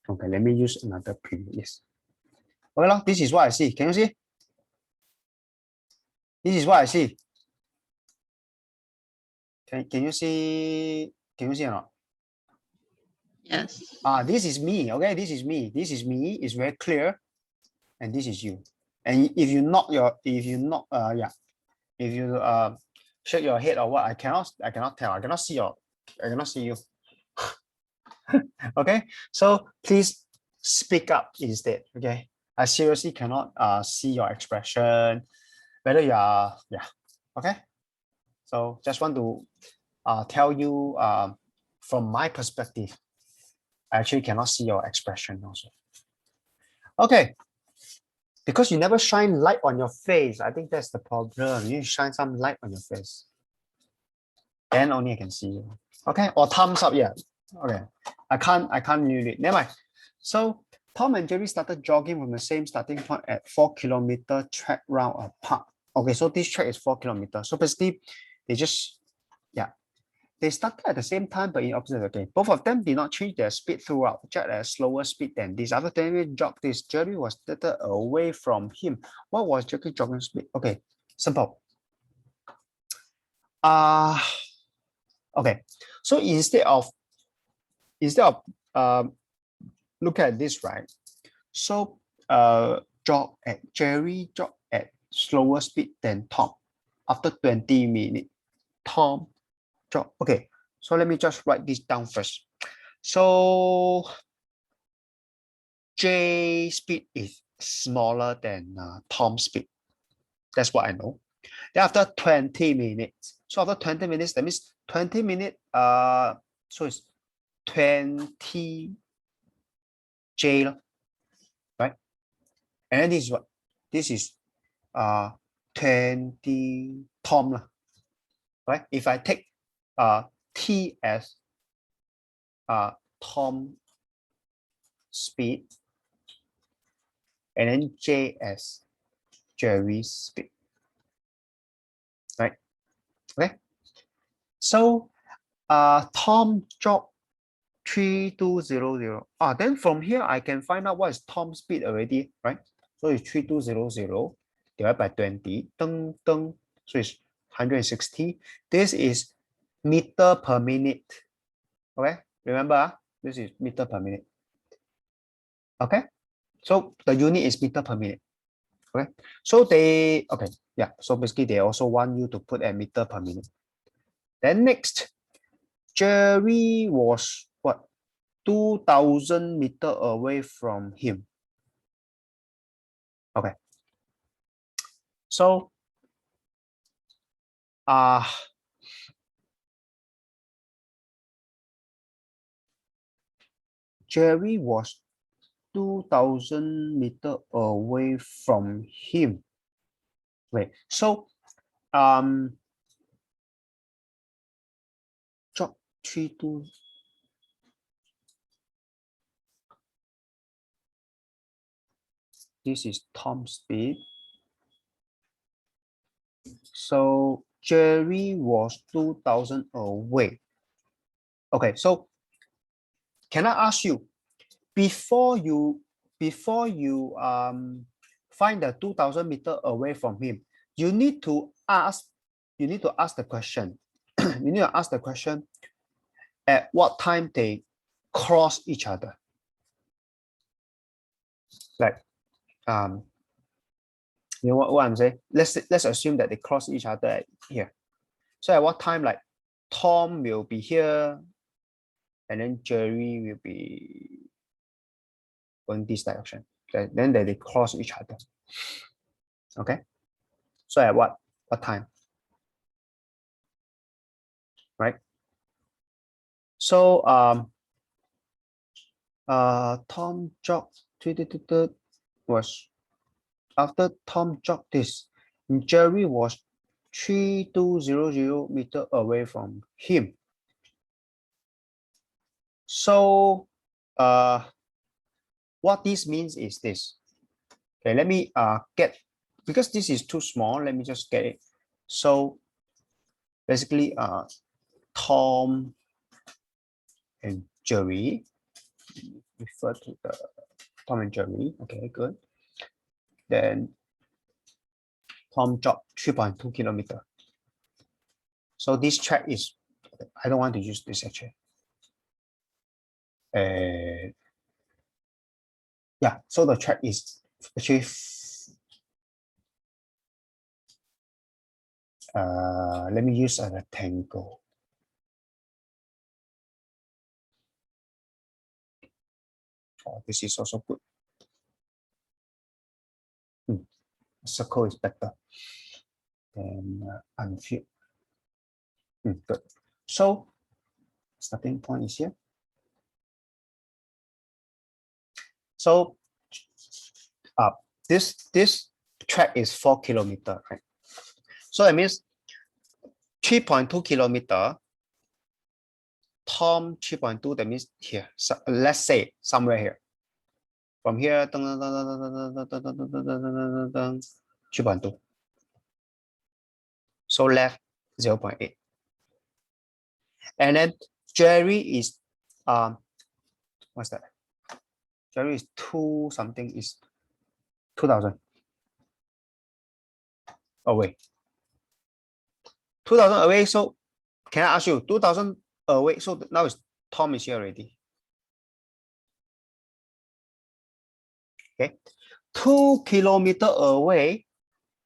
Okay, let me use another preview. Yes. Okay, this is what I see. Can you see? This is what I see. Can you see? Can you see or not? Yes. This is me. Okay, this is me. This is me. It's very clear, and this is you. And if you knock if you shake your head or what, I cannot tell. I cannot see you. Okay, so please speak up instead. Okay, I seriously cannot see your expression, whether you are okay. So just want to tell you from my perspective, I actually cannot see your expression also. Okay, because you never shine light on your face. I think that's the problem. You shine some light on your face, then only I can see you. Okay, or thumbs up. Yeah. Okay, I can't read it. Never mind. So Tom and Jerry started jogging from the same starting point at 4-kilometer track round apart. Okay, so this track is 4 kilometers. So basically, they started at the same time, but in opposite. Okay, both of them did not change their speed throughout. Jack at a slower speed than this. After 10 minutes jog this, Jerry was little away from him. What was Jerry's jogging speed? Okay, simple. Okay, so instead of look at this, right? So Jerry jog at slower speed than Tom. After 20 minutes, Tom jog. Okay, so let me just write this down first. So J speed is smaller than Tom's speed. That's what I know. Then after 20 minutes, so after 20 minutes, that means 20 minutes, so it's 20 J, right? And then this is what? This is 20 Tom, right? If I take T as Tom speed, and then J as Jerry's speed, right? Okay. So Tom jogged 3200. Then from here I can find out what is Tom's speed already, right? So it's 3200 divided by 20. Deng, deng. So it's 160. This is meter per minute. Okay, remember this is meter per minute. Okay, so the unit is meter per minute. Okay, so so basically they also want you to put a meter per minute. Then next, Jerry was what, 2000 meters away from him. Okay, so Jerry was 2000 meters away from him. Wait, so drop 32. This is Tom's speed. So Jerry was 2000 away. Okay, so can I ask you, before you find the 2000 meters away from him, you need to ask the question. You need to ask the question at what time they cross each other. Like you know what I'm saying? Let's assume that they cross each other at here. So at what time, like Tom will be here, and then Jerry will be going this direction. Then they cross each other. Okay. So at what time? Right. So Tom jogged was after Tom jogged this, Jerry was 3200 meters away from him. So what this means is this. Okay, let me get, because this is too small, let me just get it. So basically Tom and Jerry, refer to the Tom and Jerry. Okay, good. Then Tom jogged 3.2 kilometers. So this track is, I don't want to use this actually. Yeah, so the track is actually, let me use a rectangle. Oh, this is also good. Circle is better than unfilled. Good. So starting point is here. So this track is 4 kilometers, right? So it means 3.2 kilometers. Tom 3.2, that means here. So let's say somewhere here. From here, 3.2. So left 0.8. And then Jerry is what's that? Jerry is 2 something, is 2,000 away. 2,000 away. So can I ask you 2,000 away? So now is Tom is here already. Okay, 2 kilometers away.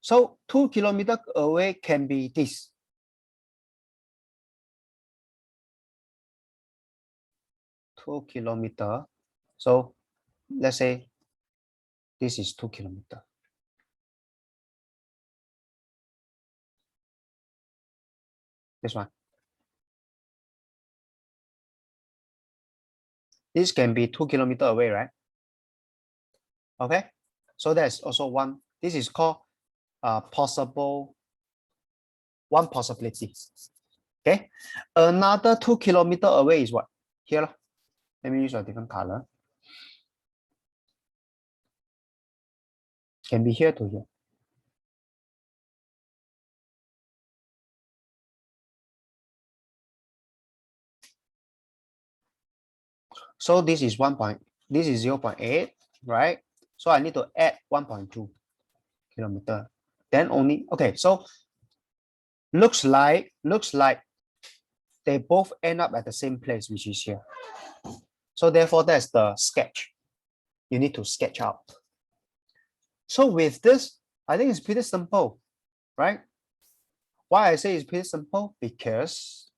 So 2 kilometers away can be this. Two kilometers. So let's say this is 2 kilometers. This one. This can be 2 kilometers away, right? Okay. So there's also one. This is called one possibility. Okay. Another 2 kilometers away is what? Here. Let me use a different color. Can be here to here. So this is 0.8, right? So I need to add 1.2 kilometers. Then only, okay, so looks like they both end up at the same place, which is here. So therefore, that's the sketch. You need to sketch out. So with this, I think it's pretty simple, right? Why I say it's pretty simple? Because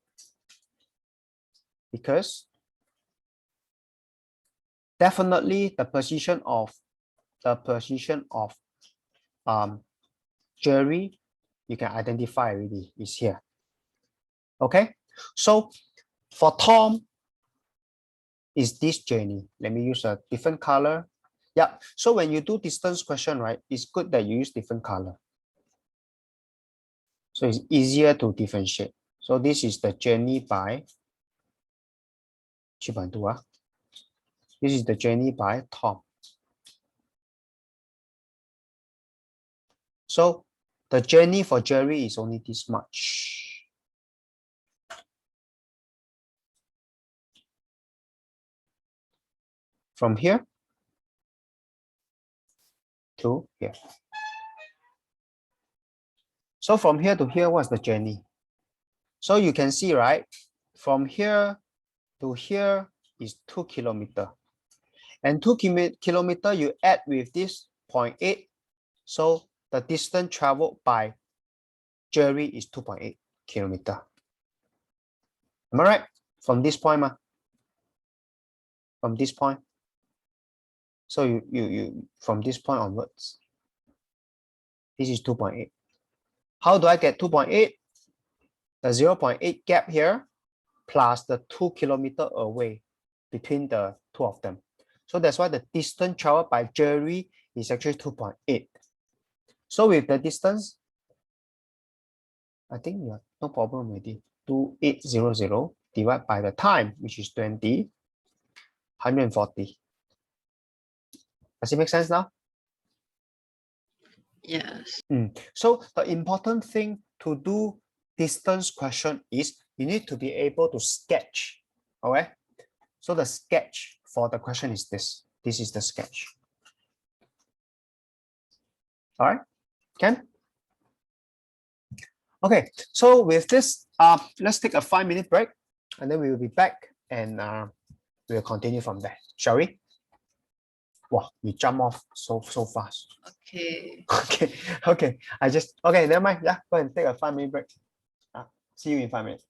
definitely the position of Jerry, you can identify already, is here. Okay, so for Tom, is this journey. Let me use a different color. Yeah, so when you do distance question, right, it's good that you use different color. So it's easier to differentiate. So this is the journey by 3.2. This is the journey by Tom. So the journey for Jerry is only this much. From here to here. So from here to here, what's the journey? So you can see, right? From here to here is 2 kilometers. And 2 kilometers you add with this 0.8. So the distance traveled by Jerry is 2.8 kilometers. Am I right? From this point, from this point. So you from this point onwards. This is 2.8. How do I get 2.8? The 0.8 gap here plus the 2 kilometers away between the two of them. So that's why the distance traveled by Jerry is actually 2.8. So with the distance, I think you have no problem already. 2800 divided by the time, which is 20, 140. Does it make sense now? Yes. So the important thing to do distance question is you need to be able to sketch. All right. So the sketch for the question is this. This is the sketch. All right. Ken? Okay, so with this, let's take a 5-minute break, and then we will be back, and we'll continue from there. Shall we? Wow, you jump off so fast. Okay. Okay. Okay, never mind. Yeah, go and take a 5-minute break. See you in 5 minutes.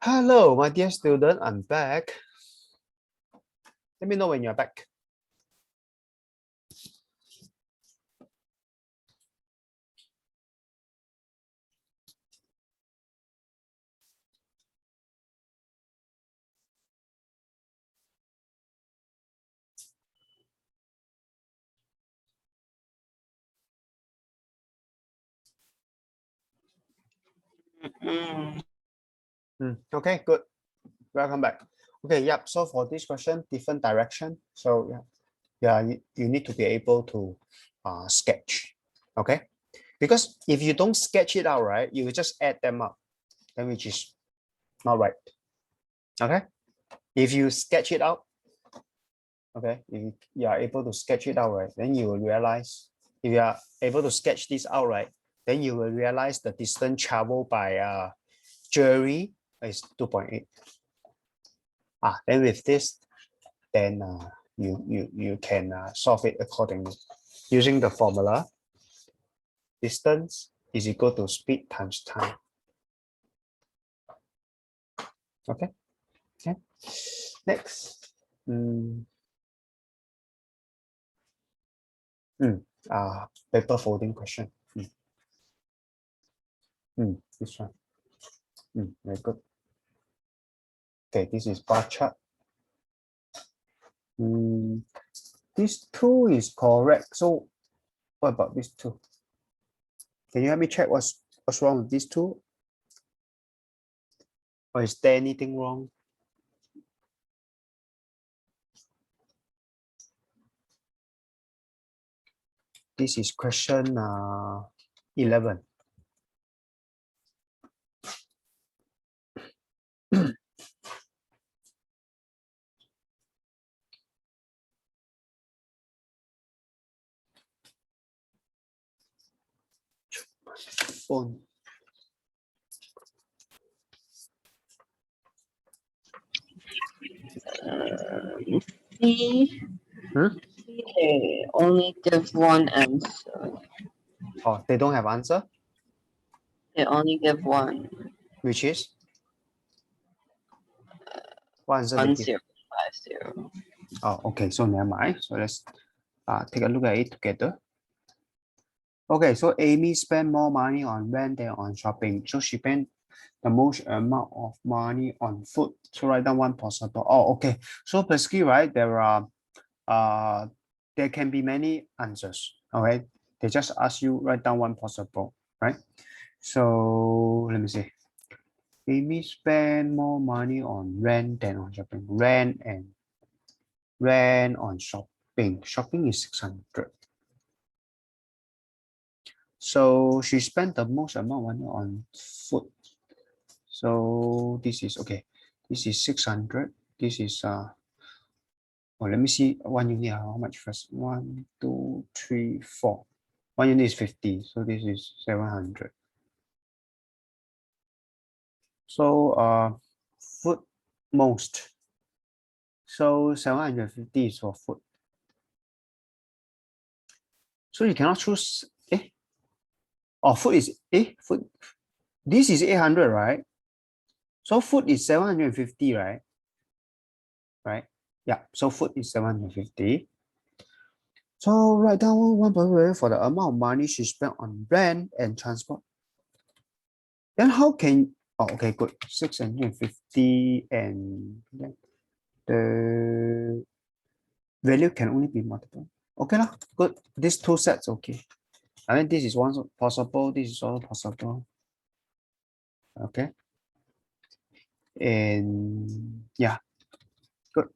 Hello, my dear student, I'm back. Let me know when you're back. Okay, good. Welcome back. Okay, yep. So for this question, different direction. So yeah, you need to be able to sketch. Okay, because if you don't sketch it out, right, you just add them up, then which is not right. Okay, if you sketch it out, okay, if you are able to sketch it out, right, then you will realize, if you are able to sketch this out, right, then you will realize the distance traveled by Jerry is 2.8. Then with this, then you can solve it accordingly using the formula. Distance is equal to speed times time. Okay. Okay. Next. Paper folding question. This one. Very good. Okay, this is bar chart. This two is correct. So what about this two? Can you help me check what's wrong with these two? Or is there anything wrong? This is question 11. Phone. They only give one answer. Oh, they don't have answer? They only give one. Which is? What answer 1050. Oh, okay. So never mind. So let's take a look at it together. Okay, so Amy spent more money on rent than on shopping. So she spent the most amount of money on food. So write down one possible. Oh, okay. So basically, right, there can be many answers. Okay, they just ask you write down one possible, right? So let me see. Amy spent more money on rent than on shopping. Rent on shopping. Shopping is 600. So she spent the most amount of money on food. So this is okay. This is 600. This is let me see one unit. How much first? 1, 2, 3, 4. One unit is 50. So this is 700. So food most. So 750 is for food. So you cannot choose. Food is food. This is 800, right? So food is 750, right? Right? Yeah. So food is 750. So write down one per for the amount of money she spent on rent and transport. Then how can okay, good. 650 and the value can only be multiple. Okay lah, good. These two sets okay. I mean, this is one possible. This is also possible. Okay. And yeah, good.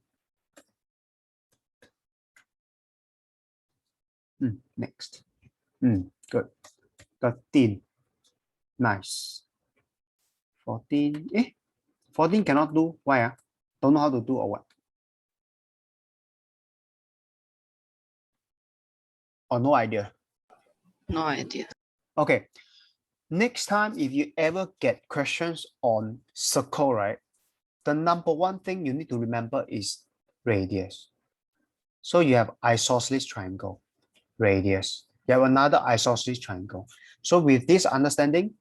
Next. Good. 13. Nice. 14. 14 cannot do. Why? Don't know how to do or what? Or no idea? No idea. Okay. Next time, if you ever get questions on circle, right? The number one thing you need to remember is radius. So you have isosceles triangle, radius. You have another isosceles triangle. So with this understanding,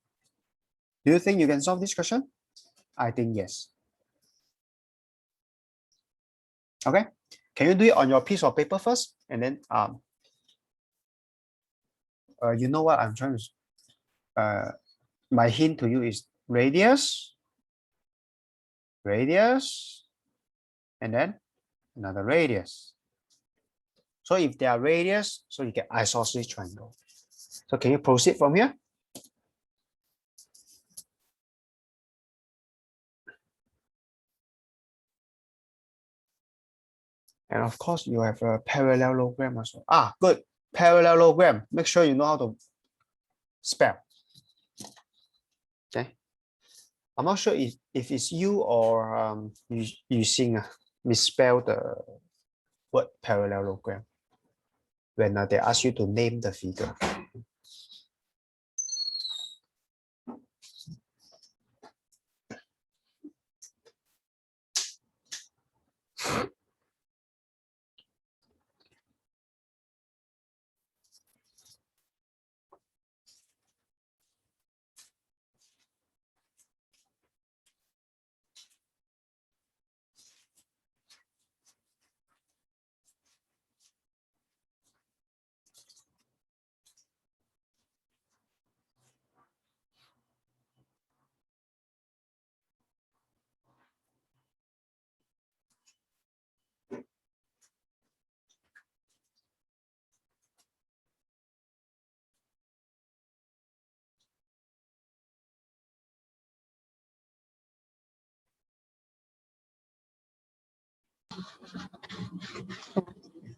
do you think you can solve this question? I think yes. Okay, can you do it on your piece of paper first? And then you know what I'm trying to, my hint to you is radius, radius, and then another radius. So if they are radius, so you get isosceles triangle. So can you proceed from here? And of course, you have a parallelogram also. Ah, good. Parallelogram. Make sure you know how to spell. Okay. I'm not sure if it's you or you sing misspell the word parallelogram when they ask you to name the figure.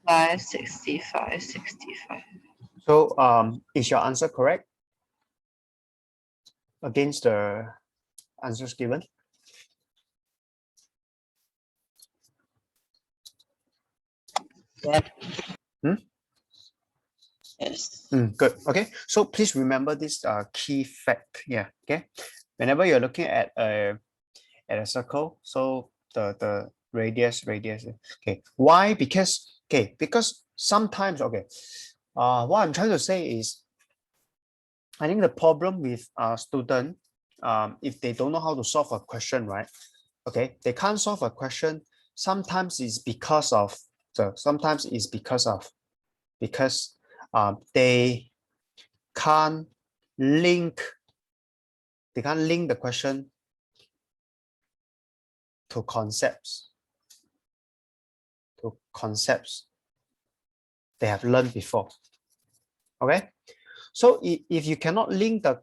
Five, 65, 65. So is your answer correct against the answers given? Yeah. Hmm? Yes. Good. Okay. So please remember this key fact. Yeah. Okay. Whenever you're looking at a circle, so the radius. Okay. Why? Because sometimes what I'm trying to say is, I think the problem with student, if they don't know how to solve a question, right? Okay, they can't solve a question. Sometimes it's because of because they can't link the question to concepts they have learned before. Okay, so if you cannot link the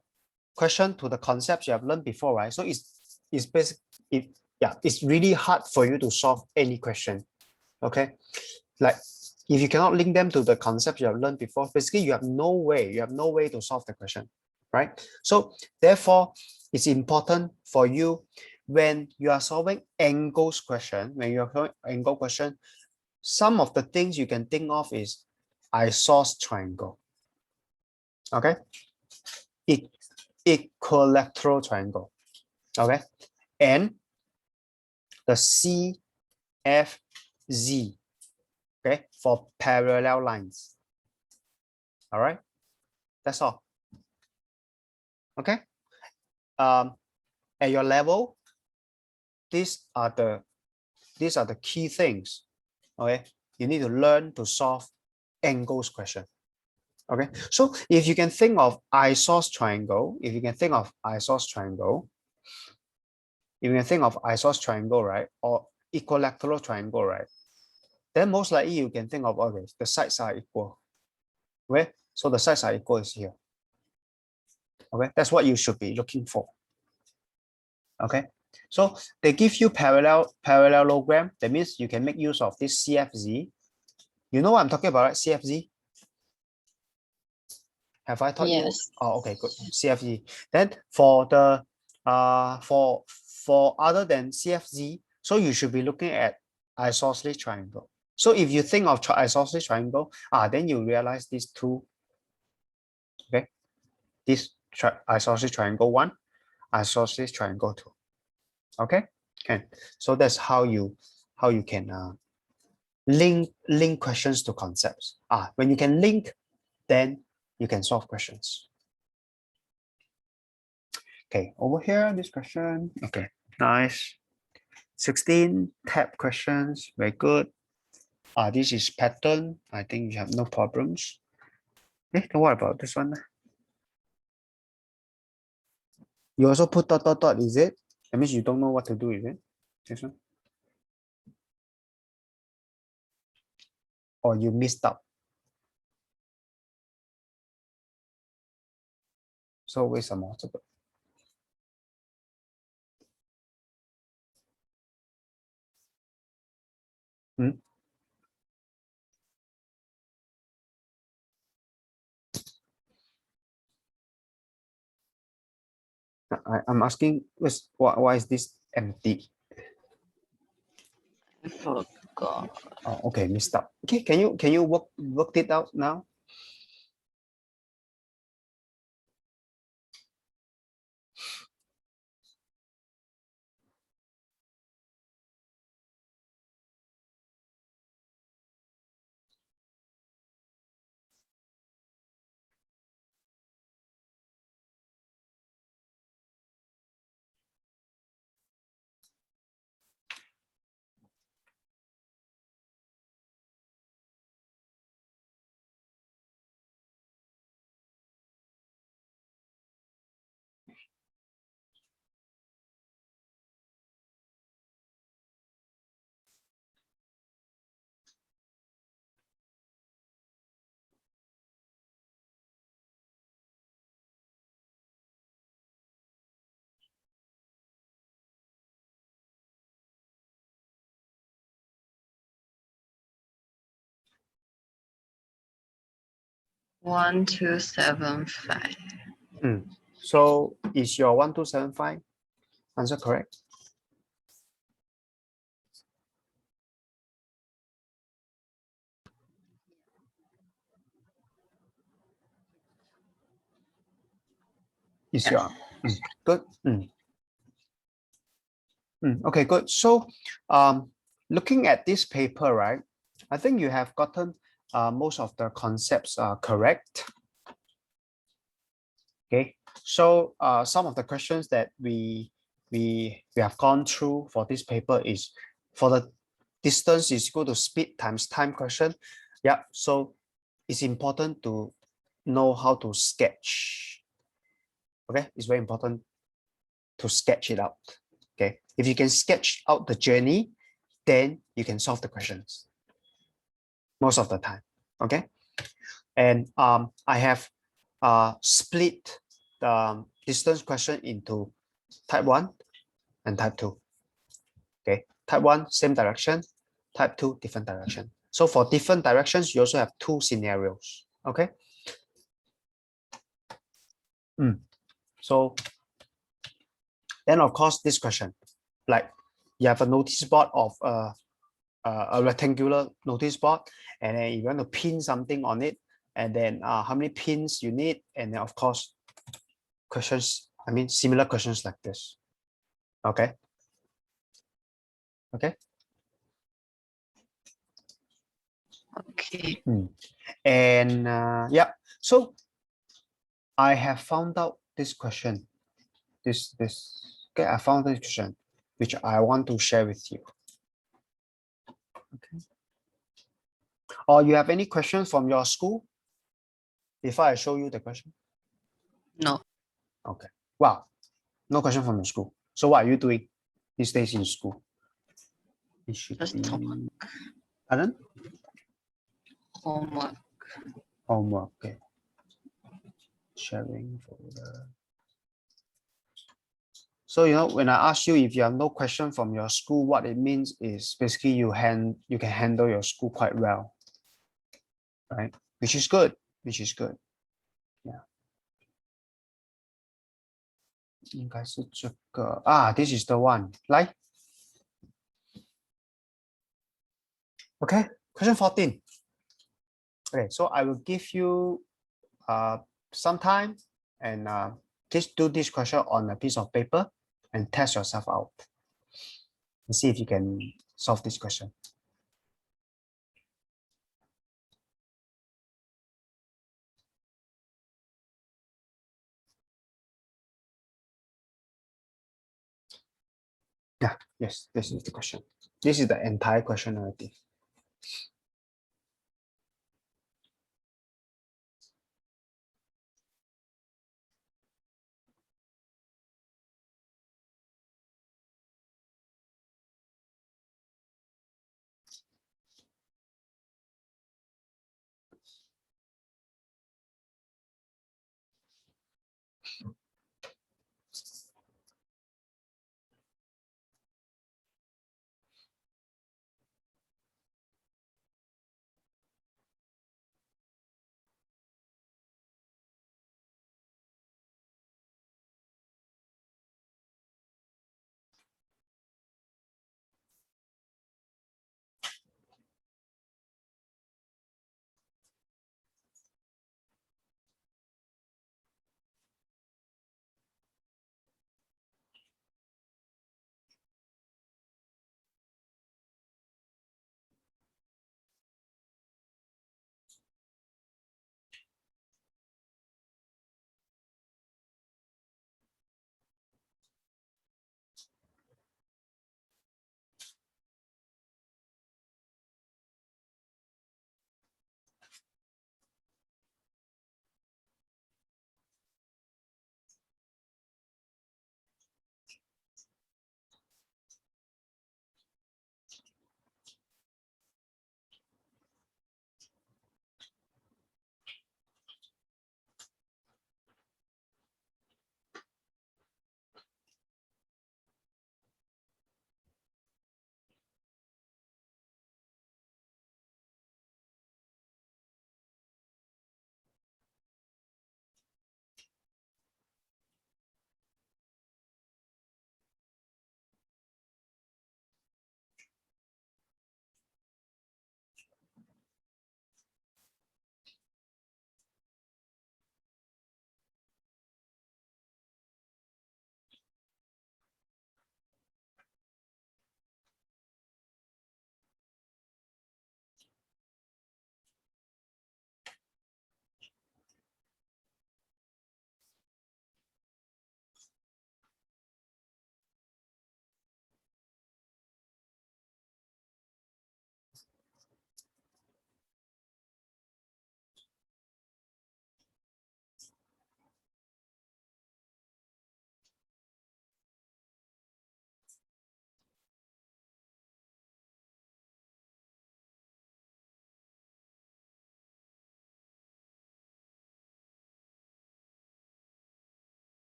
question to the concepts you have learned before, right? So it's basic. It's really hard for you to solve any question. Okay, like if you cannot link them to the concepts you have learned before, basically you have no way to solve the question, right? So therefore, it's important for you when you are solving angles question, some of the things you can think of is isosceles triangle, okay, equilateral triangle, okay, and the CFZ, okay, for parallel lines. All right, that's all. Okay, at your level, these are the key things. Okay, you need to learn to solve angles question. Okay, so if you can think of isosceles triangle, right, or equilateral triangle, right, then most likely you can think of, okay, the sides are equal. Okay, so the sides are equal is here. Okay, that's what you should be looking for. Okay, so they give you parallelogram. That means you can make use of this CFZ. You know what I'm talking about, right? CFZ. Have I taught you? Oh, okay, good. CFZ. Then for the for other than CFZ, so you should be looking at isosceles triangle. So if you think of isosceles triangle, then you realize these two. Okay, this isosceles triangle 1, isosceles triangle 2. Okay, so that's how you can link questions to concepts. When you can link, then you can solve questions. Okay, over here, this question. Okay, Nice. 16 tab questions. Very good. This is pattern. I think you have no problems. Don't worry about this one. You also put dot dot dot, is it? That means you don't know what to do, is it? This one? Or you missed out. So 为什么这个？ I'm asking, why is this empty? I forgot. Oh, okay, missed out. Okay, can you work it out now? One, 2, 7, 5. So is your 1275 answer correct? Is Yes. your good? Okay, good. So looking at this paper, right, I think you have gotten most of the concepts correct. Okay, so some of the questions that we have gone through for this paper is for the distance is equal to speed times time question. Yeah, so it's important to know how to sketch. Okay, it's very important to sketch it out. Okay, if you can sketch out the journey, then you can solve the questions most of the time. Okay, and I have split the distance question into type 1 and type 2. Okay, type 1 same direction, type 2 different direction. So for different directions, you also have 2 scenarios. Okay. So then of course this question, like you have a notice board of a rectangular notice board, and then you want to pin something on it, and then how many pins you need, and then of course questions, I mean similar questions like this. Okay. Okay. Okay. And yeah, so I have found out this question. Okay, I found this question which I want to share with you. Okay. Or you have any questions from your school before I show you the question? No. Okay. Wow. No question from your school. So what are you doing these days in school? It should Just be... homework. Pardon? Homework. Homework. Okay. Sharing folder. So when I ask you if you have no question from your school, what it means is basically you can handle your school quite well, right? Which is good. Which is good. Yeah. 应该是这个 this is the one. Like, okay, question 14. Okay, so I will give you some time and please do this question on a piece of paper and test yourself out and see if you can solve this question. Yeah, yes, this is the question. This is the entire question already.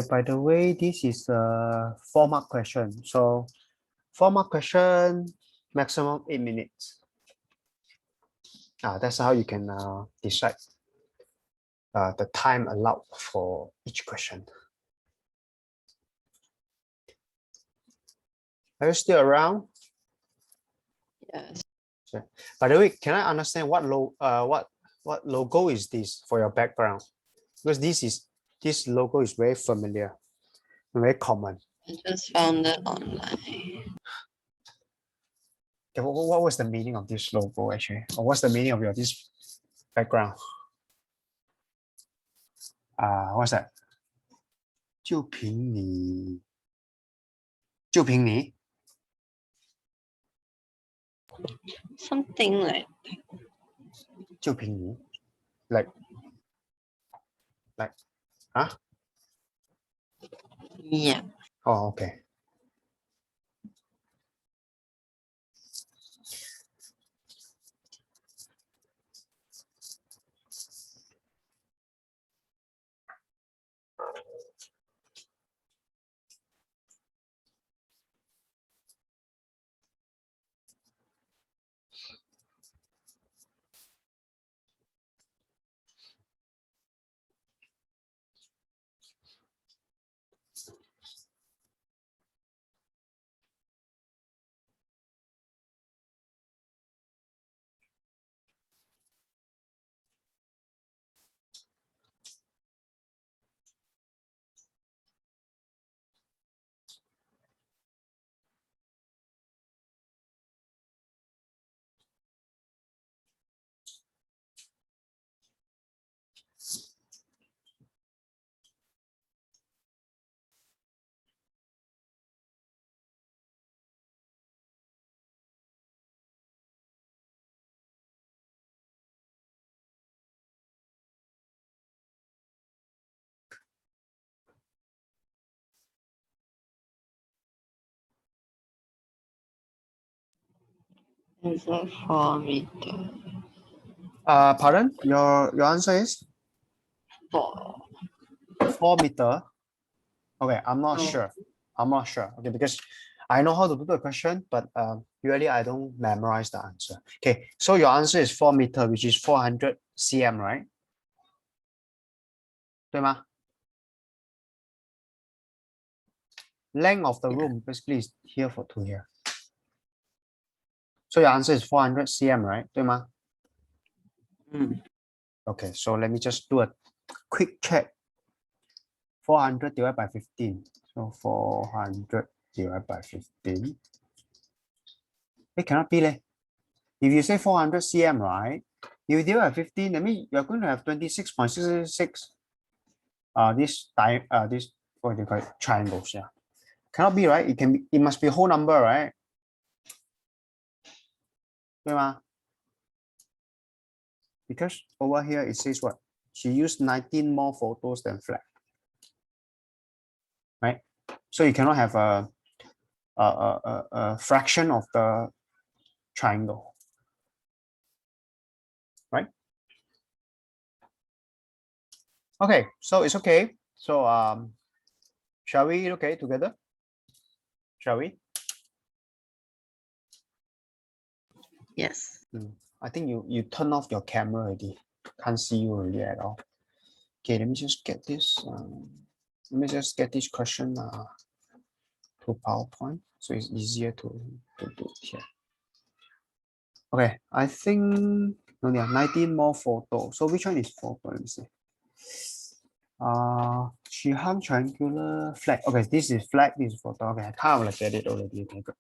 By the way, this is a 4-mark question. So 4-mark question, maximum 8 minutes. That's how you can decide the time allowed for each question. Are you still around? Yes. Sure. By the way, can I understand what logo is this for your background? Because this logo is very familiar, very common. I just found it online. Okay, what was the meaning of this logo actually? Or what's the meaning of this background? What's that? 就凭你 Something like 就凭你 like huh? yeah. Oh, okay. It's a 4 meter. Pardon? Your answer is 4. 4 meter. Okay, I'm not No. sure. I'm not sure. Okay, because I know how to do the question, but usually I don't memorize the answer. Okay, so your answer is 4 meter, which is 400 cm, right? 对吗? Length of the room basically is here to here. So your answer is 400 cm, right? 对吗? Okay, so let me just do a quick check. 400 divided by 15. So 400 divided by 15. It cannot be leh. If you say 400 cm, right? If you divide by 15, that means you're going to have 26.666. This what do you call it? Triangles, yeah. Cannot be, right? It must be a whole number, right? 对吗? Because over here it says what? She used 19 more photos than flag. Right? So you cannot have a fraction of the triangle. Right? Okay, so it's okay. So shall we look at it together? Shall we? Yes. I think you turn off your camera already. Can't see you really at all. Okay, let me just get this. Let me just get this question to PowerPoint, so it's easier to do it here. Okay, I think no, there are 19 more photos. So which one is photo? Let me see. She hung triangular flag. Okay, this is flag. This is photo. Okay, I kind of like get it already. Okay, good.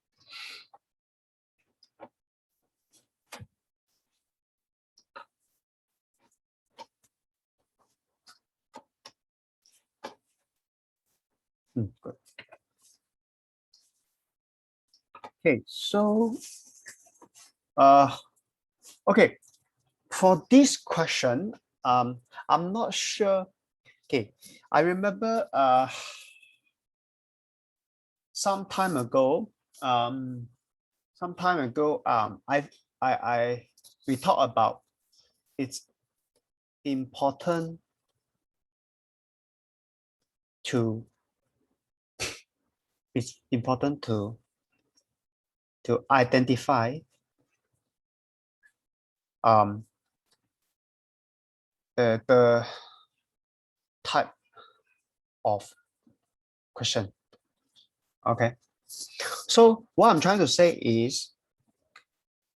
Good. Okay, so okay, for this question, I'm not sure. Okay, I remember some time ago, we talked about it's important to identify the type of question. Okay, so what I'm trying to say is,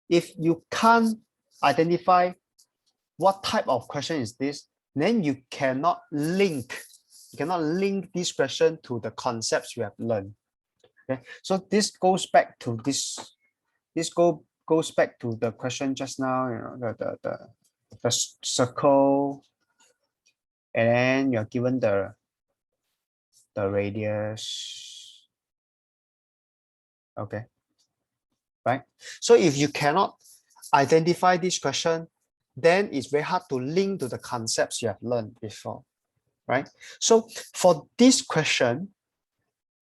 if you can't identify what type of question is this, then you cannot link this question to the concepts you have learned. Okay, so this goes back to this goes back to the question just now, you know, the circle, and then you're given the radius. Okay, right? So if you cannot identify this question, then it's very hard to link to the concepts you have learned before, right? So for this question,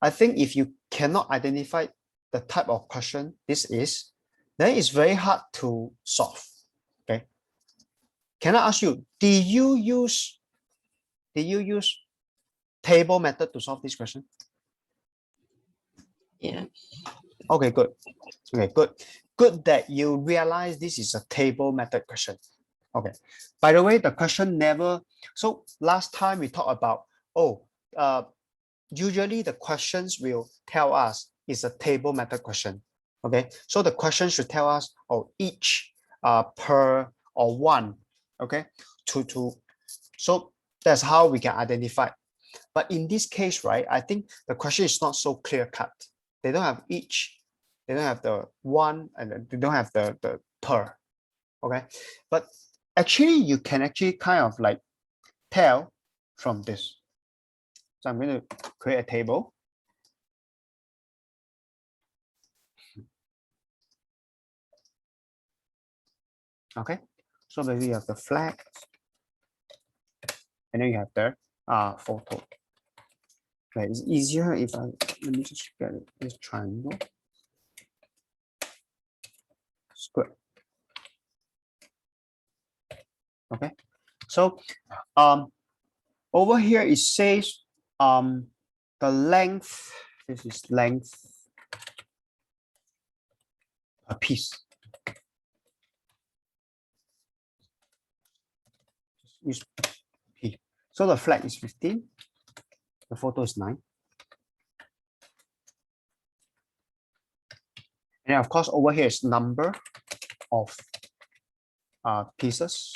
I think if you cannot identify the type of question this is, then it's very hard to solve. Okay. Can I ask you, did you use table method to solve this question? Yeah. Okay, good. Okay, good. Good that you realize this is a table method question. Okay. By the way, the question never. So last time we talked about, usually the questions will tell us it's a table method question. Okay. So the question should tell us, each, per, or one. Okay. So that's how we can identify. But in this case, right, I think the question is not so clear cut. They don't have each, they don't have the one, and they don't have the per. Okay. But actually, you can actually kind of like tell from this. So I'm going to create a table. Okay. So maybe you have the flag, and then you have the photo. Okay, it's easier if let me just get this triangle. Square. Okay. So over here it says the length, this is length a piece. Use P. So the flag is 15, the photo is 9. And of course over here is number of pieces.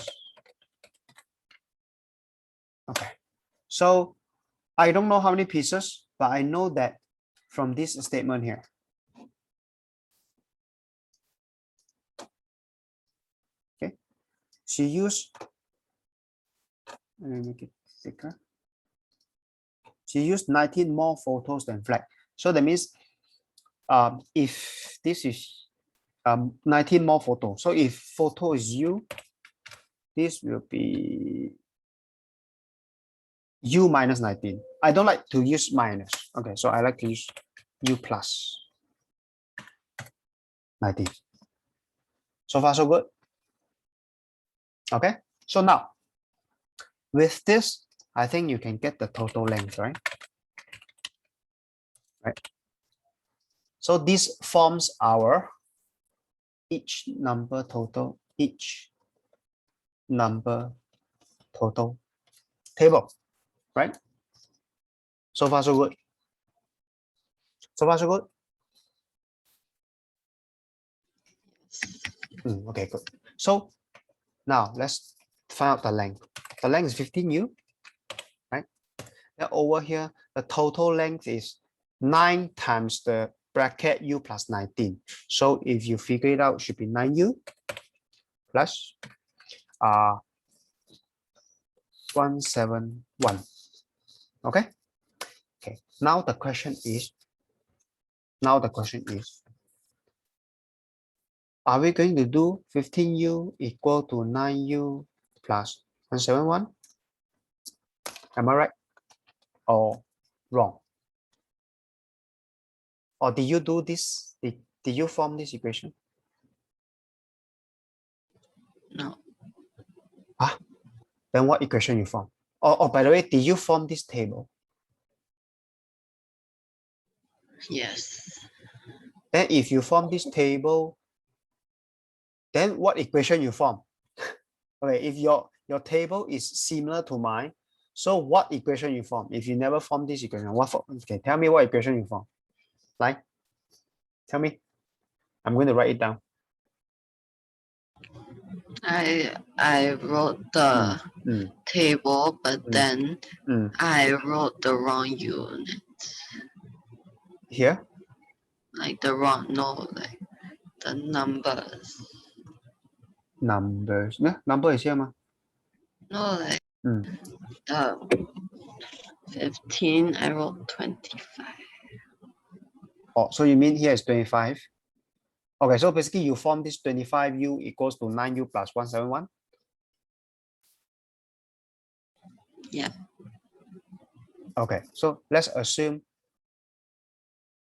Okay, so I don't know how many pieces, but I know that from this statement here. Okay, she used, let me make it thicker. She used 19 more photos than flag. So that means if this is 19 more photos, so if photo is U, this will be U minus 19. I don't like to use minus. Okay, so I like to use U plus 19. So far, so good. Okay, so now with this, I think you can get the total length, right? Right. So this forms our each number total table, right? So far, so good. So far, so good. Okay, good. So now let's find out the length. The length is 15U, right? Now over here, the total length is 9 times the bracket U plus 19. So if you figure it out, it should be 9U plus 171. Okay. Okay. Now the question is, are we going to do 15U equal to 9U plus 171? Am I right or wrong? Or did you do this? Did you form this equation? No. Ah, then what equation you form? Oh, by the way, did you form this table? Yes. Then if you form this table, then what equation you form? Okay, if your table is similar to mine, so what equation you form? If you never form this equation, what form? Okay, tell me what equation you form. Like, tell me. I'm going to write it down. I wrote the table, but then I wrote the wrong unit. Here? Like the wrong, no, like The numbers. Numbers. Yeah, number is here, ma. No, like 15, I wrote 25. Oh, so you mean here is 25? Okay, so basically you form this 25u equals to 9u plus 171? Yeah. Okay, so let's assume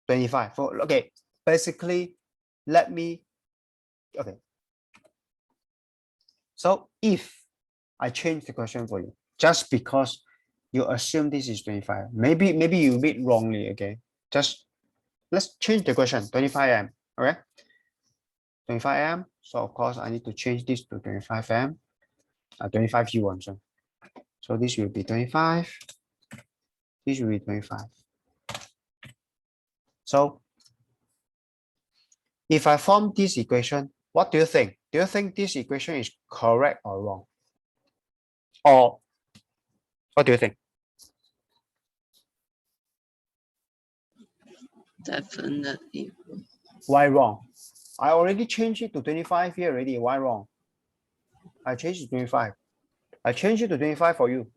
25. Okay, basically, let me, okay. So if I change the question for you, just because you assume this is 25, maybe you read wrongly, okay? Just let's change the question, 25m, okay? 25m, so of course I need to change this to 25m, 25u, I'm sorry. So this will be 25, this will be 25. So if I form this equation, what do you think? Do you think this equation is correct or wrong? Or what do you think? Definitely. Why wrong? I already changed it to 25 here already. Why wrong? I changed it to 25. I changed it to 25 for you.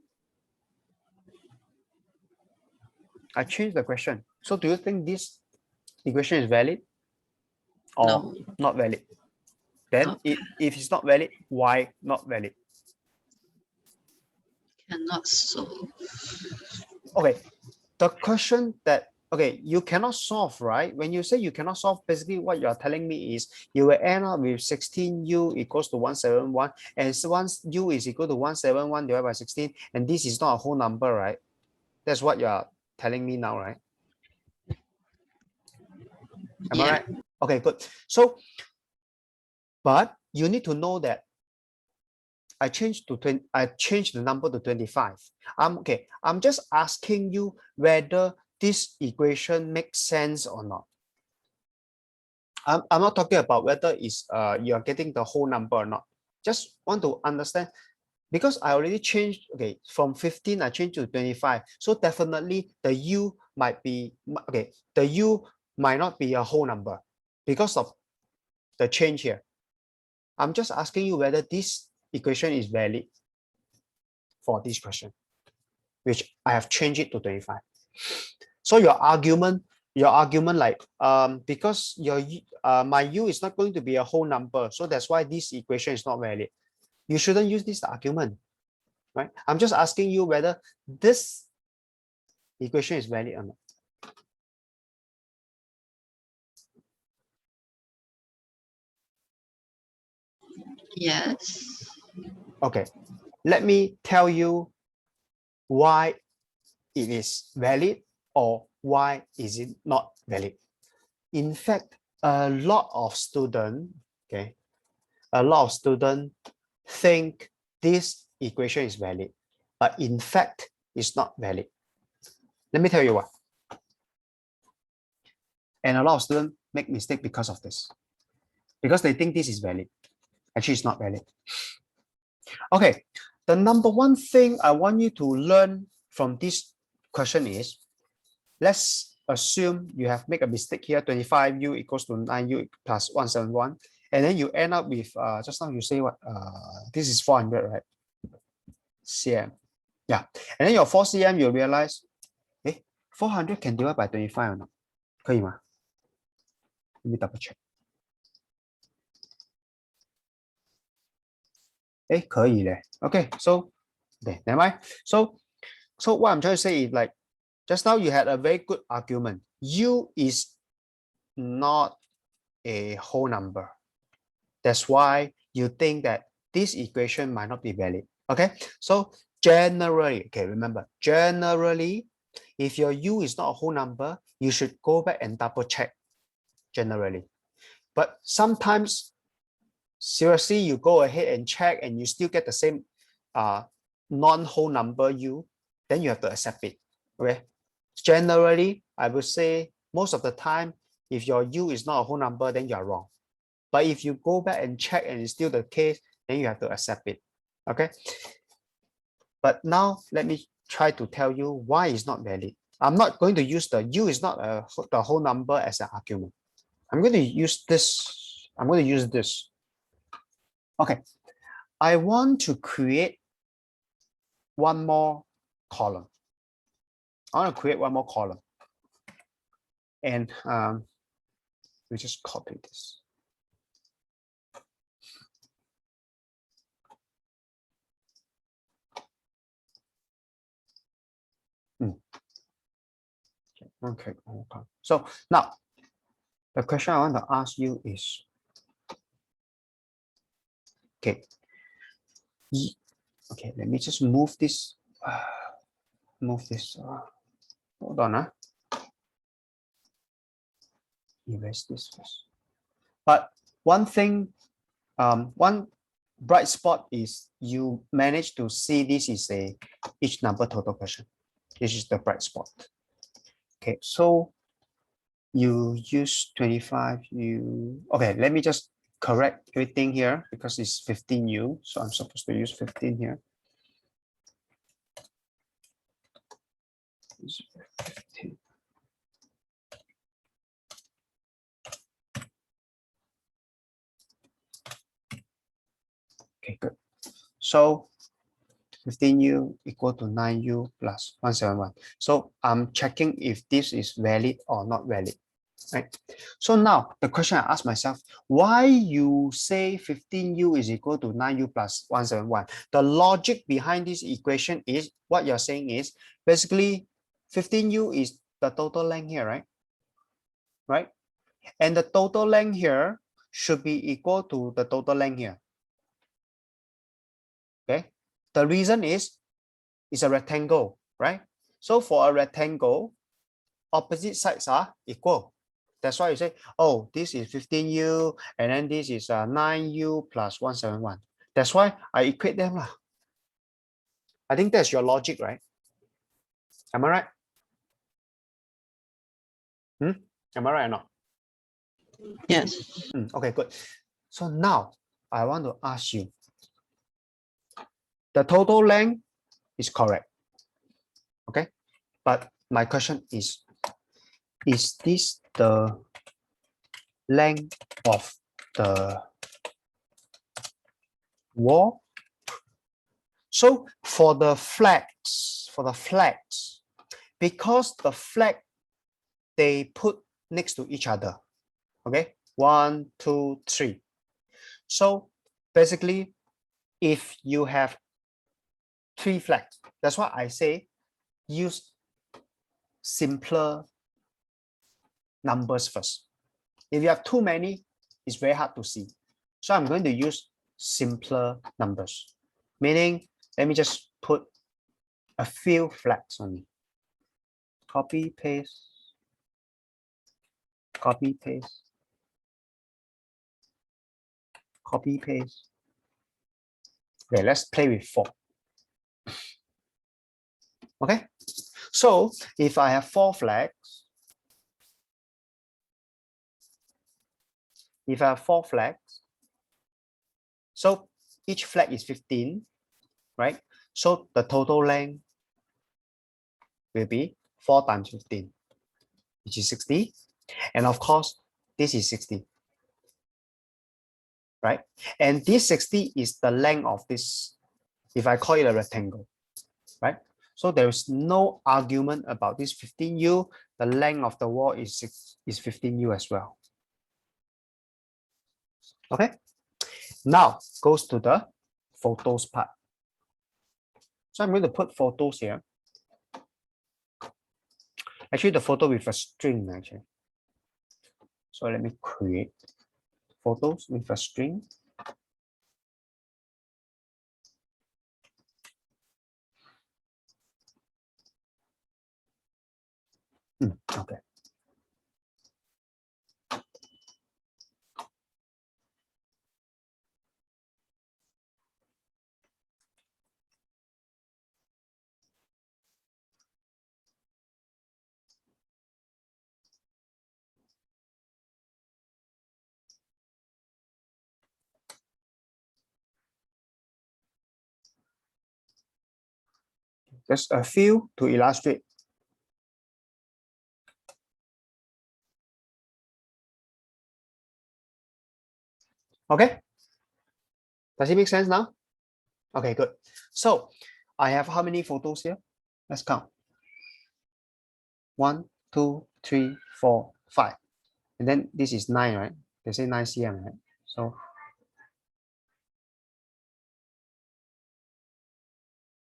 I changed the question. So do you think this equation is valid or No. not valid? Then Not if it's not valid, why not valid? Cannot solve. Okay, the question that, okay, you cannot solve, right? When you say you cannot solve, basically what you're telling me is you will end up with 16u equals to 171, and once u is equal to 171 divided by 16, and this is not a whole number, right? That's what you're telling me now, right? Am I right? Okay, good. So, but you need to know that I changed the number to 25. Okay, I'm just asking you whether this equation makes sense or not. I'm not talking about whether it's you're getting the whole number or not. Just want to understand, because I already changed, okay, from 15 I changed to 25. So definitely the u might be, okay, the u might not be a whole number because of the change here. I'm just asking you whether this equation is valid for this question, which I have changed it to 25. So your argument like, because your my u is not going to be a whole number, so that's why this equation is not valid. You shouldn't use this argument, right? I'm just asking you whether this equation is valid or not. Yes. Okay, let me tell you why it is valid or why is it not valid. In fact, a lot of students, okay, a lot of students think this equation is valid, but in fact, it's not valid. Let me tell you why. And a lot of students make mistake because of this, because they think this is valid. Actually, it's not valid. Okay, the number one thing I want you to learn from this question is, let's assume you have made a mistake here, 25u equals to 9u plus 171, and then you end up with, just now you say what, this is 400, right? cm. Yeah, and then your 4 cm, you realize, 400 can divide by 25 or not? 可以吗? Let me double check. 可以嘞. Okay, so okay, never mind. So what I'm trying to say is, like, just now you had a very good argument. U is not a whole number. That's why you think that this equation might not be valid. Okay, so generally, okay, remember, generally, if your U is not a whole number, you should go back and double check generally. But sometimes, seriously, you go ahead and check and you still get the same non-whole number U, then you have to accept it. Okay, generally, I would say most of the time, if your U is not a whole number, then you are wrong. But if you go back and check and it's still the case, then you have to accept it. Okay, but now let me try to tell you why it's not valid. I'm not going to use the U is not the whole number as an argument. I'm going to use this I'm going to use this. Okay, I want to create one more column. I want to create one more column. And we just copy this. Okay. So now the question I want to ask you is, okay, let me just move this. Hold on. Erase this first. But one thing, one bright spot is you manage to see this is a each number total question. This is the bright spot. Okay, so you use 25. Okay, let me just correct everything here because it's 15U. So I'm supposed to use 15 here. 15. Okay, good. So 15U equal to 9U plus 171. So I'm checking if this is valid or not valid, right? So now the question I ask myself, why you say 15U is equal to 9U plus 171? The logic behind this equation is what you're saying is basically 15U is the total length here, right? Right? And the total length here should be equal to the total length here. Okay. The reason is it's a rectangle, right? So for a rectangle, opposite sides are equal. That's why you say, oh, this is 15U, and then this is 9U plus 171. That's why I equate them. I think that's your logic, right? Am I right? Am I right or not? Yes. Okay, good. So now I want to ask you, the total length is correct. Okay, but my question is this the length of the wall? So for the flags, because the flag they put next to each other. Okay, 1, 2, 3. So basically, if you have 3 flags, that's why I say use simpler numbers first. If you have too many, it's very hard to see. So I'm going to use simpler numbers, meaning let me just put a few flags only. Copy, paste, copy, paste, copy, paste. Okay, let's play with 4. Okay, so if I have 4 flags, so each flag is 15, right? So the total length will be 4 times 15, which is 60. And of course, this is 60, right? And this 60 is the length of this, if I call it a rectangle, right? So there is no argument about this 15U. The length of the wall is 15U as well. Okay, now goes to the photos part. So I'm going to put photos here. Actually, the photo with a string, actually. So let me create photos with a string. Okay. Just a few to illustrate. Okay. Does it make sense now? Okay, good. So I have how many photos here? Let's count. 1, 2, 3, 4, 5. And then this is 9, right? They say 9 cm, right?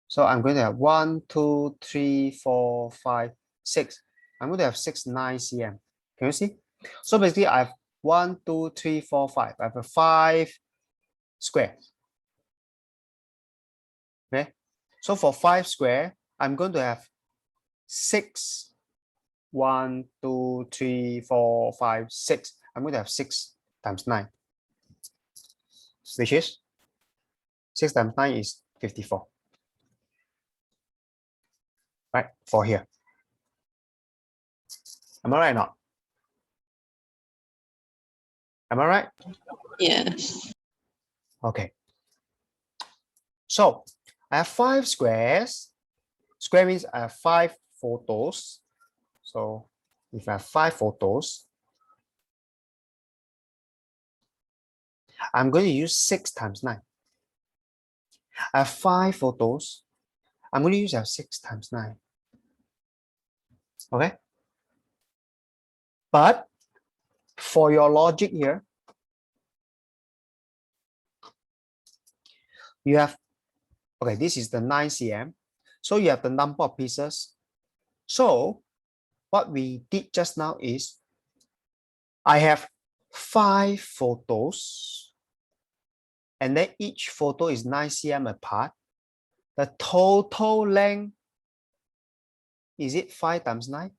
So I'm going to have 1, 2, 3, 4, 5, 6. I'm going to have 6, 9 cm. Can you see? So basically I have 1, 2, 3, 4, 5. I have a 5 square. Okay. So for 5 square, I'm going to have 6. 1, 2, 3, 4, 5, 6. I'm going to have 6 times 9, which is 6 times 9 is 54. Right, for here. Am I right or not? Am I right? Yes. Okay. So I have 5 squares. Square means I have 5 photos. So if I have 5 photos, I'm going to use 6 times 9. I have 5 photos. I'm going to use 6 times 9. Okay. But for your logic here, you have, okay, this is the 9 cm. So you have the number of pieces. So what we did just now is I have 5 photos, and then each photo is 9 cm apart. The total length, is it 5 times 9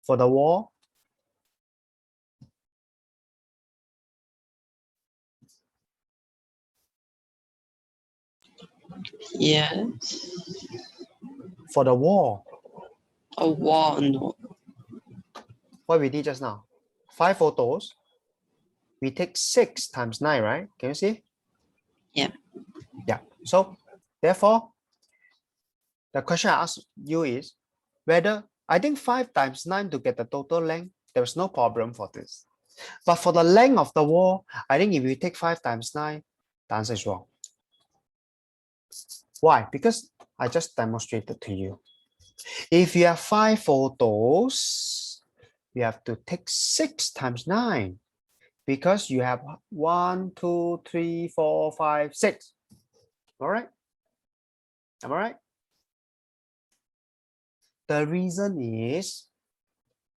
for the wall? Yes. For the wall. A wall, no. What we did just now, 5 photos, we take 6 times 9, right? Can you see? Yeah. Yeah. So therefore, the question I ask you is whether, I think 5 times 9 to get the total length, there's no problem for this. But for the length of the wall, I think if you take 5 times 9, the answer is wrong. Why? Because I just demonstrated to you. If you have 5 photos, you have to take 6 times 9 because you have 1, 2, 3, 4, 5, 6. All right? Am I right? The reason is,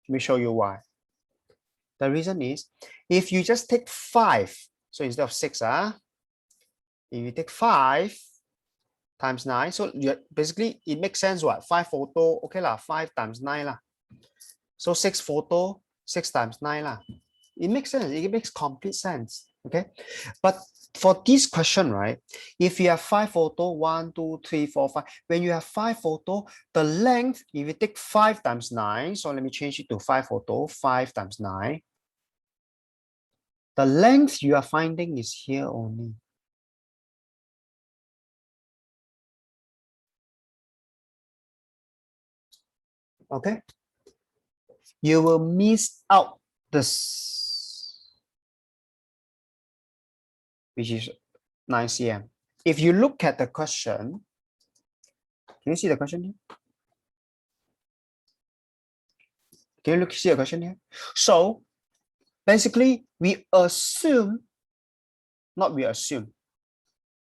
let me show you why. The reason is, if you just take 5, so instead of 6, if you take 5 times 9, so basically it makes sense what? 5 photo, okay lah, 5 times 9 lah. So 6 photo, 6 times 9 lah. It makes sense, it makes complete sense, okay? But for this question, right, if you have 5 photo, 1, 2, 3, 4, 5, when you have 5 photo, the length, if you take 5 times 9, so let me change it to 5 photo, 5 times 9, the length you are finding is here only. Okay? You will miss out this, which is 9 cm. If you look at the question, can you see the question here? Can you see the question here? So basically, we assume, not we assume,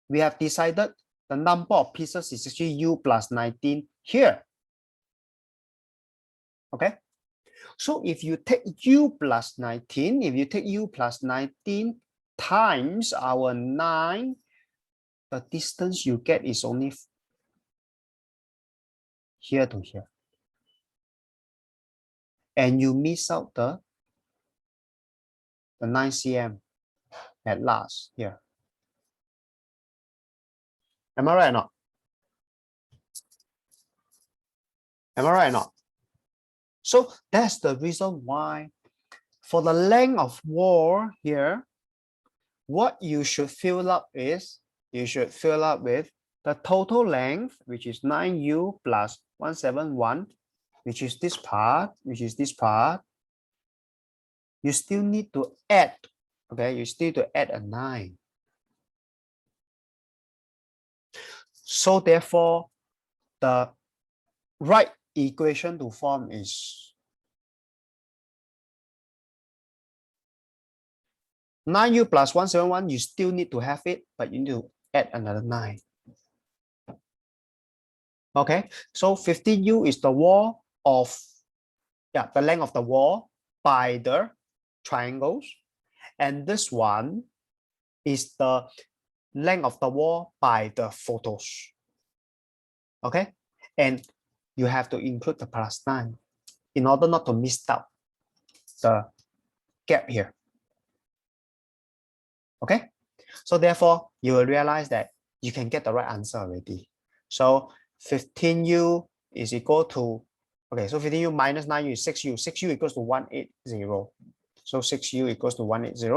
we have decided the number of pieces is actually u plus 19 here. Okay? So if you take u plus 19, if you take u plus 19 times our 9, the distance you get is only here to here. And you miss out the 9 cm at last here. Am I right or not? Am I right or not? So that's the reason why for the length of wall here, what you should fill up is, you should fill up with the total length, which is 9u plus 171, which is this part, You still need to add Okay, you still need to add a 9. So therefore, the right equation to form is 9u plus 171. You still need to have it, but you need to add another 9. Okay, so 15u is the wall of, the length of the wall by the triangles. And this one is the length of the wall by the photos. Okay, and you have to include the plus 9 in order not to miss out the gap here. Okay, so therefore you will realize that you can get the right answer already. So 15u is equal to, okay, so 15u minus 9u is 6u. 6u equals to 180. So 6u equals to 180.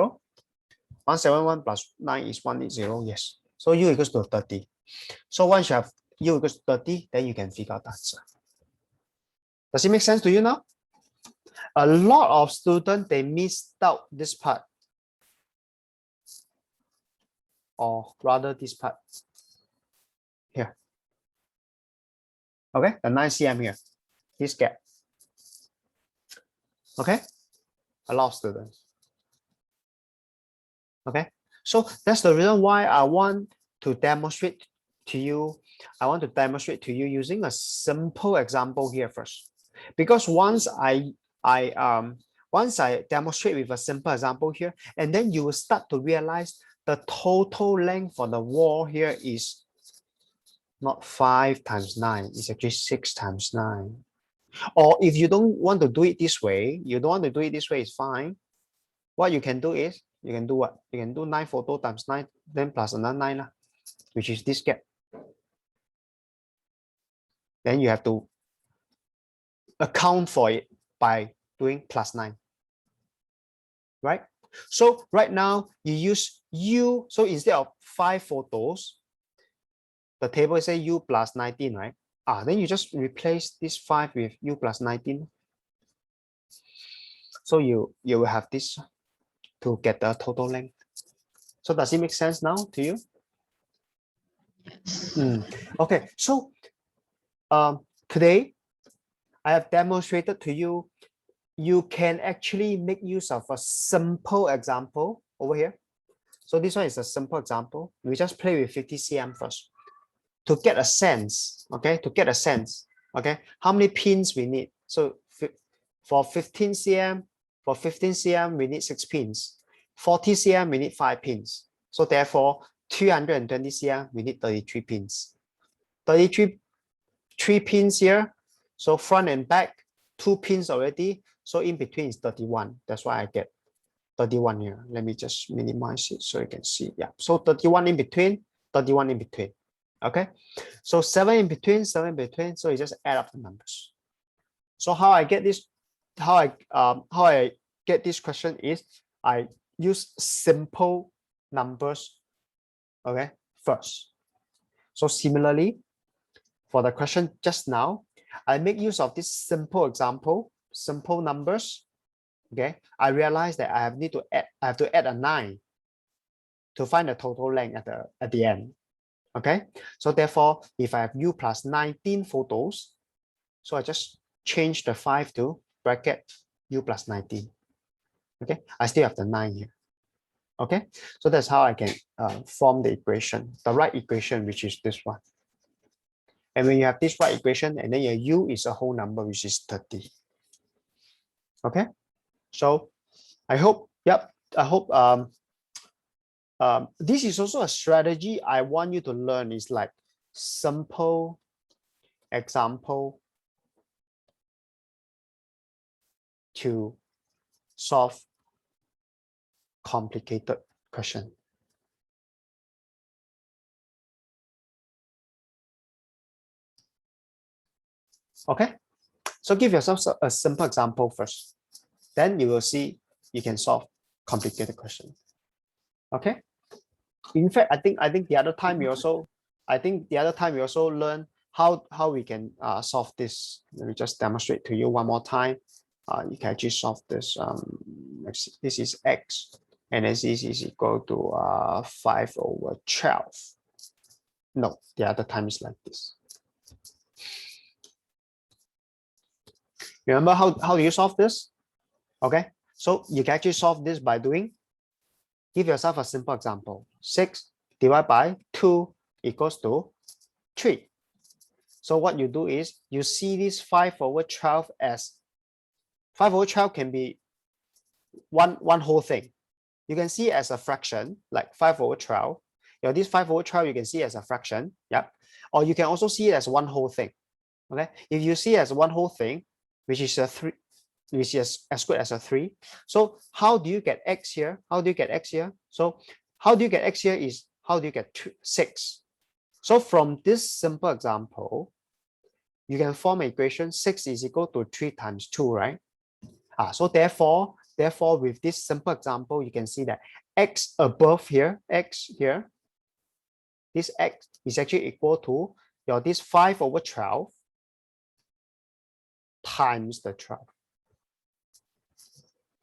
171 plus 9 is 180. Yes. So u equals to 30. So once you have u equals to 30, then you can figure out the answer. Does it make sense to you now? A lot of students, they missed out this part. Or rather this part here. Okay, the 9 cm here, this gap. Okay, a lot of students. Okay, so that's the reason why I want to demonstrate to you. I want to demonstrate to you using a simple example here first, because once I demonstrate with a simple example here, and then you will start to realize the total length for the wall here is not 5 times 9, it's actually 6 times 9. Or if you don't want to do it this way, it's fine. What you can do is, you can do what? You can do 9 photo times 9, then plus another 9, which is this gap. Then you have to account for it by doing plus 9. Right? So right now you use u. So instead of 5 photos, the table say u plus 19, right? Then you just replace this 5 with u plus 19. So you will have this to get the total length. So does it make sense now to you? Yes. Okay, so today I have demonstrated to you, you can actually make use of a simple example over here. So this one is a simple example. We just play with 50 cm first to get a sense. Okay, to get a sense. Okay, how many pins we need? So for 15 cm, we need 6 pins. 40 cm, we need 5 pins. So therefore, 220 cm, we need 33 pins. 3 pins here. So front and back, 2 pins already. So in between is 31. That's why I get 31 here. Let me just minimize it so you can see. Yeah. So 31 in between, 31 in between. Okay. So 7 in between, 7 in between. So you just add up the numbers. So how I get this, how I get this question is I use simple numbers. Okay, first. So similarly, for the question just now, I make use of this simple example, simple numbers. Okay, I realize that I have to add a 9 to find the total length at the end. Okay, so therefore, if I have u plus 19 photos, so I just change the 5 to bracket u plus 19. Okay, I still have the 9 here. Okay, so that's how I can form the equation, the right equation, which is this one. And when you have this right equation, and then your u is a whole number, which is 30. Okay, so I hope, I hope this is also a strategy I want you to learn, is like simple example to solve complicated question. Okay, so give yourself a simple example first, then you will see you can solve complicated question. Okay, in fact, I think the other time we also learn how we can solve this. Let me just demonstrate to you one more time. You can actually solve this. Let's see, this is x, and then this is equal to 5/12. No, the other time is like this. Remember how do you solve this? Okay, so you can actually solve this by doing, give yourself a simple example. 6 divided by 2 equals to 3. So what you do is you see this 5/12 as 5/12 can be one whole thing. You can see it as a fraction, like 5/12. This 5/12 you can see as a fraction, yeah. Or you can also see it as one whole thing. Okay, if you see it as one whole thing, which is a 3, which is as good as a 3. So how do you get x here? How do you get x here? So how do you get x here is how do you get 6? So from this simple example, you can form an equation 6 is equal to 3 times 2, right? So therefore, with this simple example, you can see that x above here, x here, this x is actually equal to this 5/12 times the 12.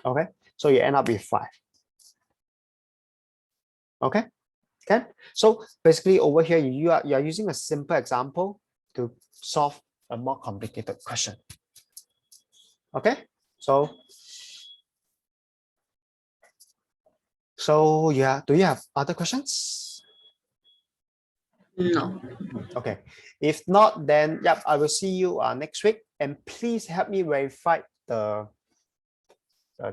Okay, so you end up with 5. Okay, so basically over here you are using a simple example to solve a more complicated question. Okay, so yeah, do you have other questions? No. Okay, if not, then yep, I will see you next week, and please help me verify the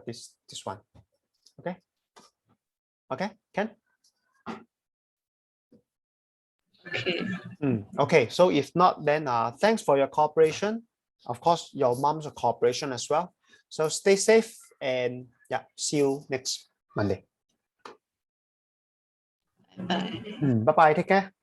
this one. Okay, Ken? Okay. Okay, so if not, then thanks for your cooperation. Of course, your mom's cooperation as well. So stay safe, and yeah, see you next Monday. Bye. Bye bye, take care.